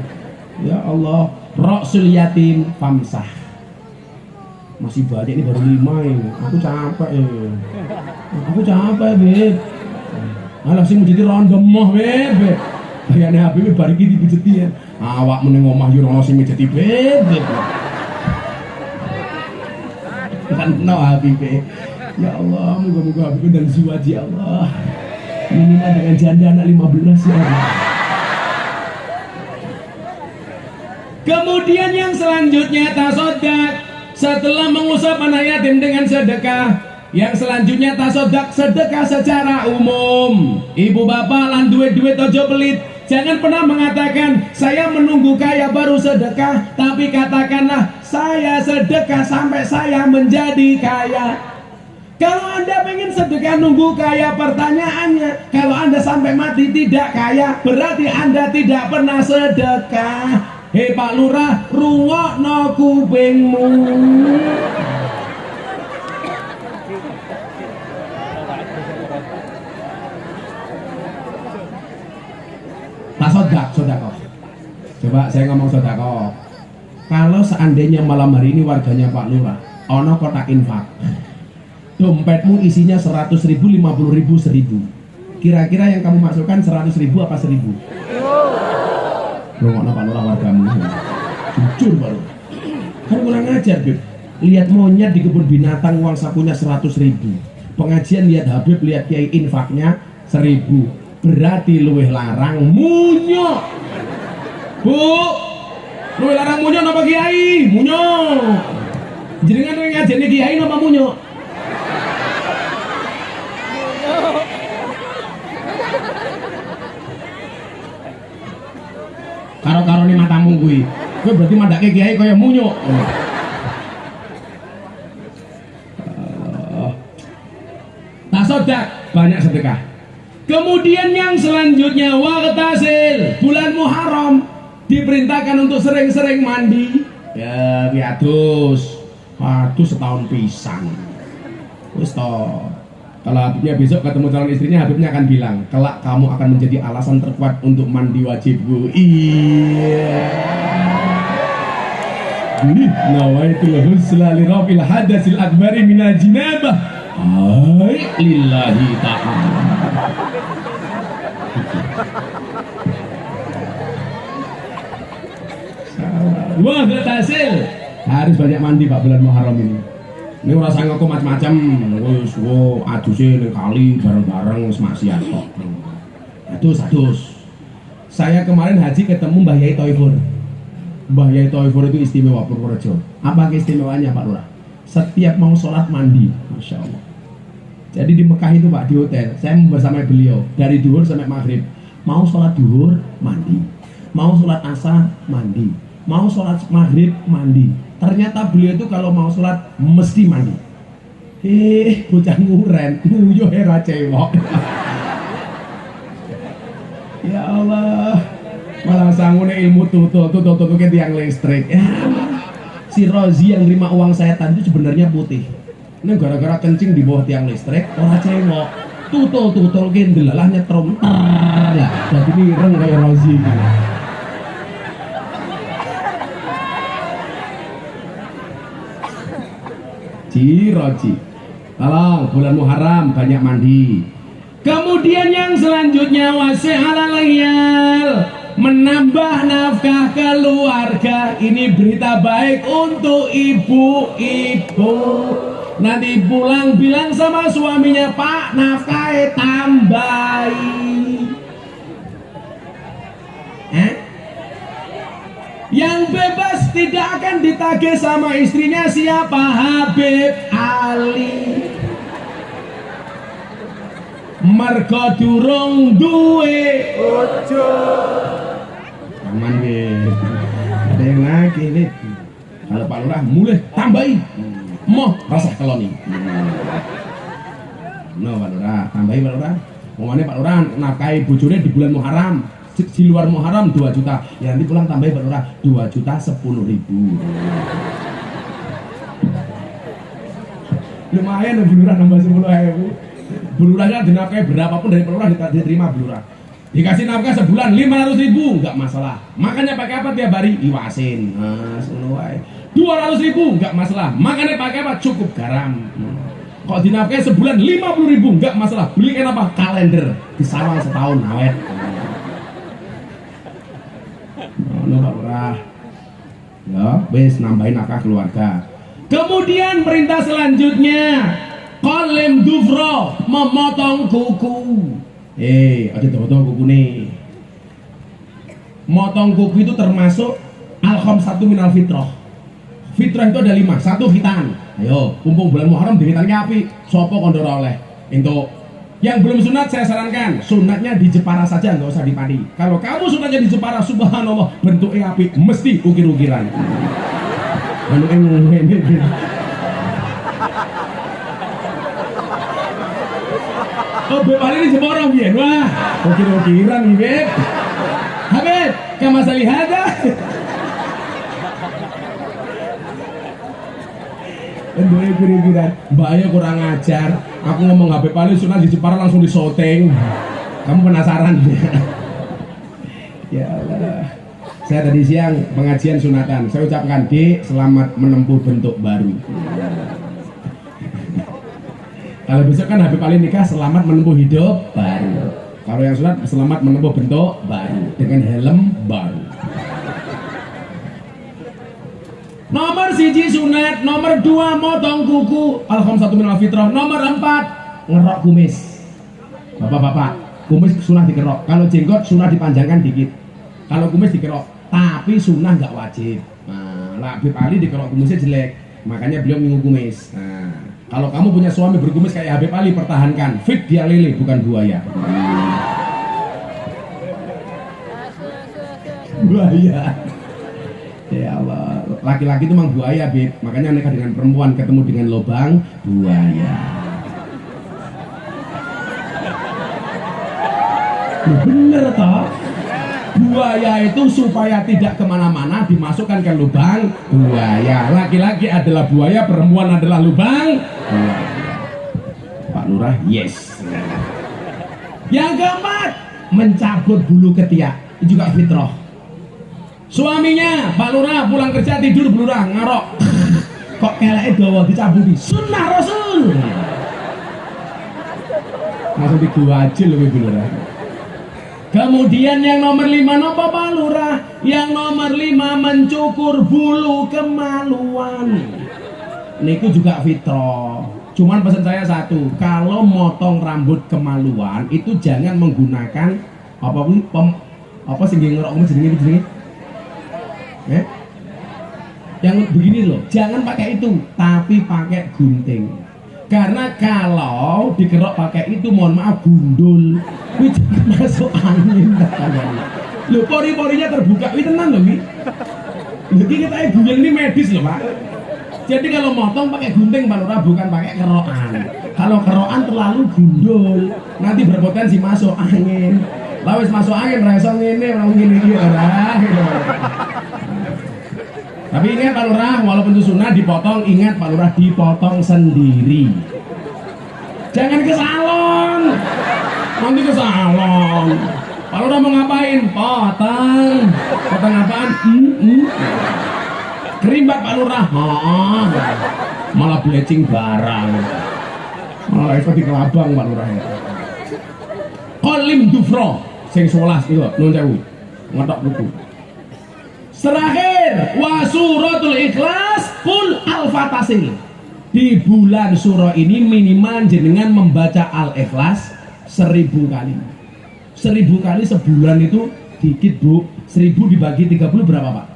Ya Allah, Rasul yatim famsah. Masih banyak ini baru 5 ini. Aku capek Aku capek, Beb. Alah sing mujiti rondo moh, Beb. Bayane Habib bar iki dipijeti ya. Awakmu ning omah yo ora sing mijeti, Beb. Kan no Habib. Ya Allah, moga-moga Habib dan Ziwaji Allah. Minimal dengan janda anak 15 ya Allah. Kemudian yang selanjutnya tasodak. Setelah mengusap anak yatim dengan sedekah, yang selanjutnya tasodak, sedekah secara umum. Ibu bapak lan duit-duit ojo pelit. Jangan pernah mengatakan saya menunggu kaya baru sedekah, tapi katakanlah saya sedekah sampai saya menjadi kaya. Kalau Anda pengen sedekah nunggu kaya, pertanyaannya, kalau Anda sampai mati tidak kaya, berarti Anda tidak pernah sedekah. Hei Pak Lurah, rungokno kupingmu. Nah sodakoh. Coba saya ngomong sodakoh. Kalau seandainya malam hari ini warganya Pak Lurah, ono kotak infak, dompetmu isinya 100.000, 50.000, 1.000. Kira-kira yang kamu masukkan 100.000 apa 1.000? Rungokno Pak Lurah wargamu. Jujur Pak Lurah. Kan kurang ajar, Beb. Lihat monyet di kebun binatang uang sakunya 100.000. Pengajian lihat Habib, lihat Kiai infaknya 1.000. Berarti luwih larang munyok. Bu, luwih larang munyok napa Kiai? Munyok. Jenengan ngajeni Kiai napa munyok? Karo-karo nih matamu kuwi. Kowe berarti mandake Kiai kaya munyuk. Tasodak, banyak sedekah. Kemudian yang selanjutnya waqtasil, bulan Muharram diperintahkan untuk sering-sering mandi. Ya, piatus. Aduh setahun pisan. Wis to. Kalau Habibnya besok ketemu calon istrinya, Habibnya akan bilang, kelak kamu akan menjadi alasan terkuat untuk mandi wajibku. Iya. Nawaitul husla li rafil hadasil akbari minal jinabah. Hai lillahi ta'ala. Wah, berhasil. Harus banyak mandi Pak bulan Muharram ini. Ini rasa ngaku macam-macam, wis aduse ning kali bareng-bareng wis maksiat kok. Adus. Saya kemarin haji ketemu Mbah Yai Toifur. Mbah Yai Thoifur itu istimewa Purworejo. Apa keistimewaannya Pak Lurah? Setiap mau sholat mandi, Masya Allah. Jadi di Mekah itu Pak, di hotel, saya bersama beliau dari duhur sampai maghrib. Mau sholat duhur, mandi. Mau sholat asar, mandi. Mau sholat maghrib, mandi. Ternyata beliau itu kalau mau sholat mesti mandi. Bocah nguren, nguyuh era cewek. Ya Allah, malah sangune ilmu tutul ke tiang listrik. Ya, si Rozi yang terima uang saya tadi itu sebenarnya putih. Ini gara-gara kencing di bawah tiang listrik, orang cewek. Tutul ke delalah nyetrum. Ya, jadi mireng kayak Rozi gitu. Roji. Tolong bulan Muharram banyak mandi. Kemudian yang selanjutnya wasi'alal iyal, menambah nafkah keluarga. Ini berita baik untuk ibu-ibu. Nanti pulang bilang sama suaminya, Pak, nafkahnya tambahi. Yang bebas tidak akan ditagih sama istrinya siapa? Habib Ali. Mergo durung duwe ojo. Aman nggih. Ada yang lagi nih. Kalau Pak Lurah mulai tambahi. Moh rasa keloni. No Pak Lurah, tambahi Pak Lurah. Ngomongnya Pak Lurah nafkahi bojone di bulan Muharram. Di luar Muharram 2 juta. Ya nanti pulang tambahi Pak Lurah 2 juta 10.000. Lumayan Bu Lurah nambah 10.000. Bu Lurah kan dinafkahi berapapun dari Pak Lurah diterima Bu Lurah. Dikasih nafkah sebulan 500.000 enggak masalah. Makannya pakai apa tiap hari? Iwasin. Nah, 200.000 enggak masalah. Makannya pakai apa? Cukup garam. Kok dinafkahi sebulan 50.000 enggak masalah. Belikan apa? Kalender. Disawang setahun awet. No Pak Lurah. Ya, wis nambahin nafkah keluarga. Kemudian perintah selanjutnya, qalim dufro, memotong kuku. Aja potong kuku nih. Motong kuku itu termasuk al-khamsatu minal fitrah. Fitrah itu ada 5, 1 khitan. Ayo, mumpung bulan Muharram dihitannya api, sopo kondoro oleh. Untuk yang belum sunat saya sarankan, sunatnya di Jepara saja, nggak usah di Padi. Kalau kamu sunatnya di Jepara, subhanallah, bentuknya api, mesti ukir-ukiran. Oh, Beb Ali ini Jepara, biar wah, ukir-ukiran nih Beb. Habib, kama salihada. Bentuknya ukir-ukiran, bahaya kurang ajar. Aku ngomong HP paling sunat di Jepara langsung disoteng. Kamu penasaran? Ya Allah. Saya tadi siang pengajian sunatan. Saya ucapkan Dek, selamat menempuh bentuk baru. Kalau besok kan HP paling nikah, selamat menempuh hidup baru. Kalau yang sunat, selamat menempuh bentuk baru dengan helm baru. Nomor 1 sunat, nomor 2 motong kuku, al-khamsatu minal fitrah, nomor 4 ngerok kumis. Bapak-bapak, kumis sunah dikerok. Kalau jenggot sunah dipanjangkan dikit. Kalau kumis dikerok, tapi sunah nggak wajib. Nah, Habib Ali dikerok kumisnya jelek, makanya beliau minggu kumis. Nah, kalau kamu punya suami berkumis kayak Habib Ali, pertahankan. Fit dia lele, bukan buaya. Buaya. Ya Allah, laki-laki itu memang buaya, Bib. Makanya nikah dengan perempuan ketemu dengan lubang buaya. Bener toh? Buaya itu supaya tidak kemana-mana dimasukkan ke lubang buaya. Laki-laki adalah buaya, perempuan adalah lubang buaya. Pak Lurah, yes. Yang keempat, mencabut bulu ketiak. Itu juga fitrah. Suaminya, Pak Lurah pulang kerja tidur Bu Lurah ngarok. Kok keleke dawa dicabuti? Sunnah Rasul. Langsung digawajil loh Bu Lurah. Kemudian yang nomor 5 nopo Pak Lurah? Yang nomor 5 mencukur bulu kemaluan. Niku juga fitrah. Cuman pesan saya satu, kalau motong rambut kemaluan itu jangan menggunakan apa sih ngerok jenenge. Yang begini loh, jangan pakai itu, tapi pakai gunting. Karena kalau dikerok pakai itu, mohon maaf, gundul, itu masuk angin. Loh, pori-porinya terbuka, itu tenang loh, jadi kita gunting ini medis loh Pak. Jadi kalau motong pakai gunting Pak Lurah, bukan pakai kerokan. Kalau kerokan terlalu gundul, nanti berpotensi masuk angin. Lawis masuk angin, rasa ngene, orang ngene iki ora. Tapi ingat Pak Lurah, walaupun itu sunnah dipotong, ingat Pak Lurah dipotong sendiri. Jangan ke salon. Nanti ke salon. Pak Lurah mau ngapain? Potong. Potong apaan? Kerimbat Pak Lurah. Malah bleaching barang. Malah itu di kelabang Pak Lurah ya. Kolim dufro sing 11 itu nun sewu. Ngotok buku. Terakhir wa suratul ikhlas kul al-fatasil. Di bulan surah ini minimal jenengan membaca al-ikhlas 1000 kali. 1000 kali sebulan itu dikit Bu. 1000 dibagi 30 berapa Pak?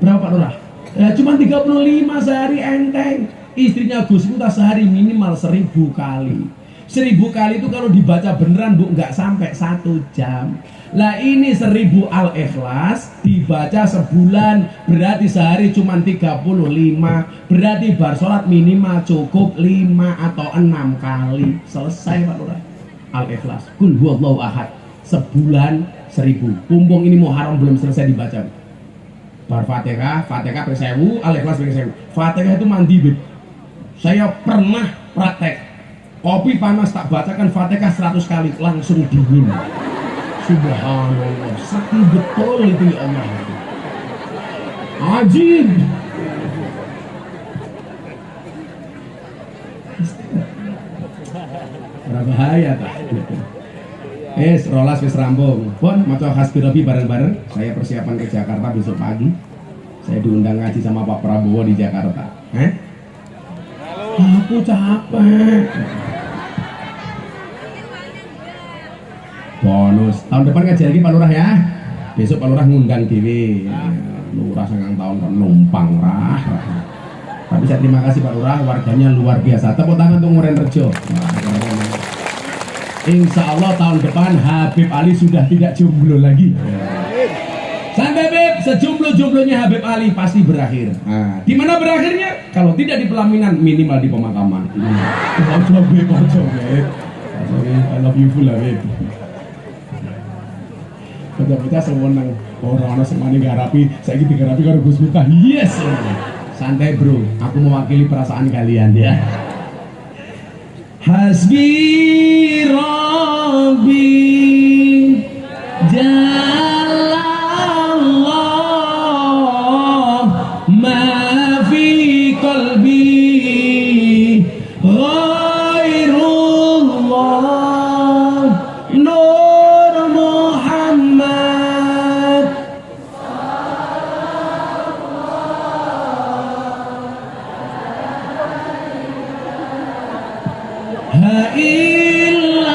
Berapa Pak Lurah? Ya cuma 35 sehari enteng. Istrinya Gus Miftah sehari minimal 1000 kali. 1000 kali itu kalau dibaca beneran Bu nggak sampai 1 jam. Lah ini 1000 al-ikhlas dibaca sebulan, berarti sehari cuma 35. Berarti bar sholat minimal cukup 5 atau 6 kali. Selesai Pak Lurah. Al-ikhlas kul huwallahu ahad sebulan 1000. Mumpung ini Muharram belum selesai dibaca. Bar Fatihah, Fatihah ping 1000, al-ikhlas ping 1000. Fatihah itu mandi Bet. Saya pernah praktek. Kopi panas tak bacakan Fatihah 100 kali langsung dingin. Subhanallah, sakti betul itu ya Allah. Ajib. Berbahaya tak? Rolas wis rampung. Pun maca hasbirabi bareng-bareng. Saya persiapan ke Jakarta besok pagi. Saya diundang ngaji sama Pak Prabowo di Jakarta. Aku capek. Bonus tahun depan ngaji lagi Pak Lurah ya. Besok Pak Lurah ngundang dewi. Lurah sangang tahun kan numpang rah. Tapi saya terima kasih Pak Lurah, warganya luar biasa. Tepuk tangan untuk Nguren Rejo. Insya Allah tahun depan Habib Ali sudah tidak jomblo lagi. Sampai Habib, sejumlah-jumlahnya Habib Ali pasti berakhir. Nah, di mana berakhirnya? Kalau tidak di pelaminan, minimal di pemakaman. I love you full Habib. Baca-baca sewenang orang-orang semuanya ngarapi, saya gitu ngarapi kalau Gus Miftah. Yes. Santai bro, aku mewakili perasaan kalian ya. Hasbi Rabbi Jalallah ma fi qalbi ghairullah Nur Muhammad ha illallah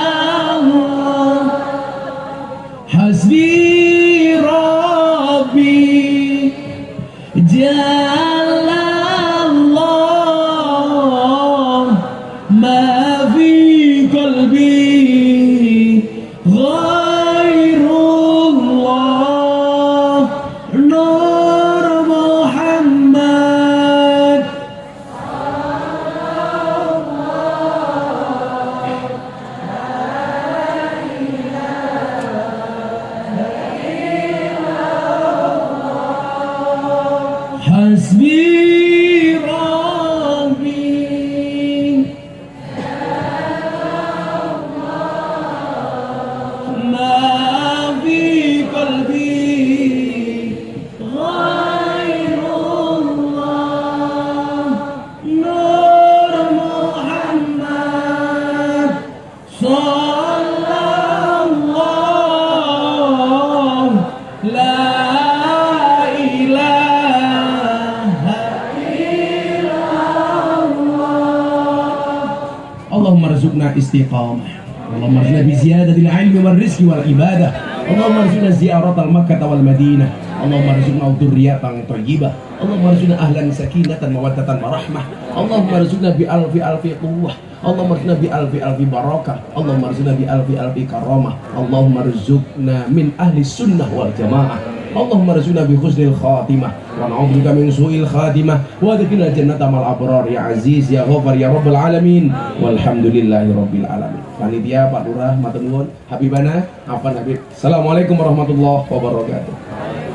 hasbi rabbi jalallah ma fi qalbi ghairullah nur Muhammad. Hasbi Rabbi ma fi qalbi ghairullah nur Muhammad sallallahu la Allahumma rzuqna istiqamah. Allahumma rzuqna bi ziyadatil ilmi wal rizqi wal ibadah. Allahumma rzuqna ziyaratal Makkah wal Madinah. Allahumma rizqna dzurriyyatan thayyibah, Allahumma rizqna ahlan sakinatan mawaddatan warahmah, Allahumma rizqna bi alfi alfi quwwah, Allahumma rizqna bi alfi alfi barakah, Allahumma rizqna bi alfi alfi karamah, Allahumma rizqna min ahli sunnah wal jamaah, Allahumma rizqna bi husnil khatimah wa na'udzubika min su'il khatimah wa adkhilna jannata mal abrar ya aziz ya ghafar ya rabbal alamin walhamdulillahi rabbil alamin. Panitia, Pak Lurah, matur nuwun, Habibana, Afan Habib. Assalamualaikum warahmatullahi wabarakatuh.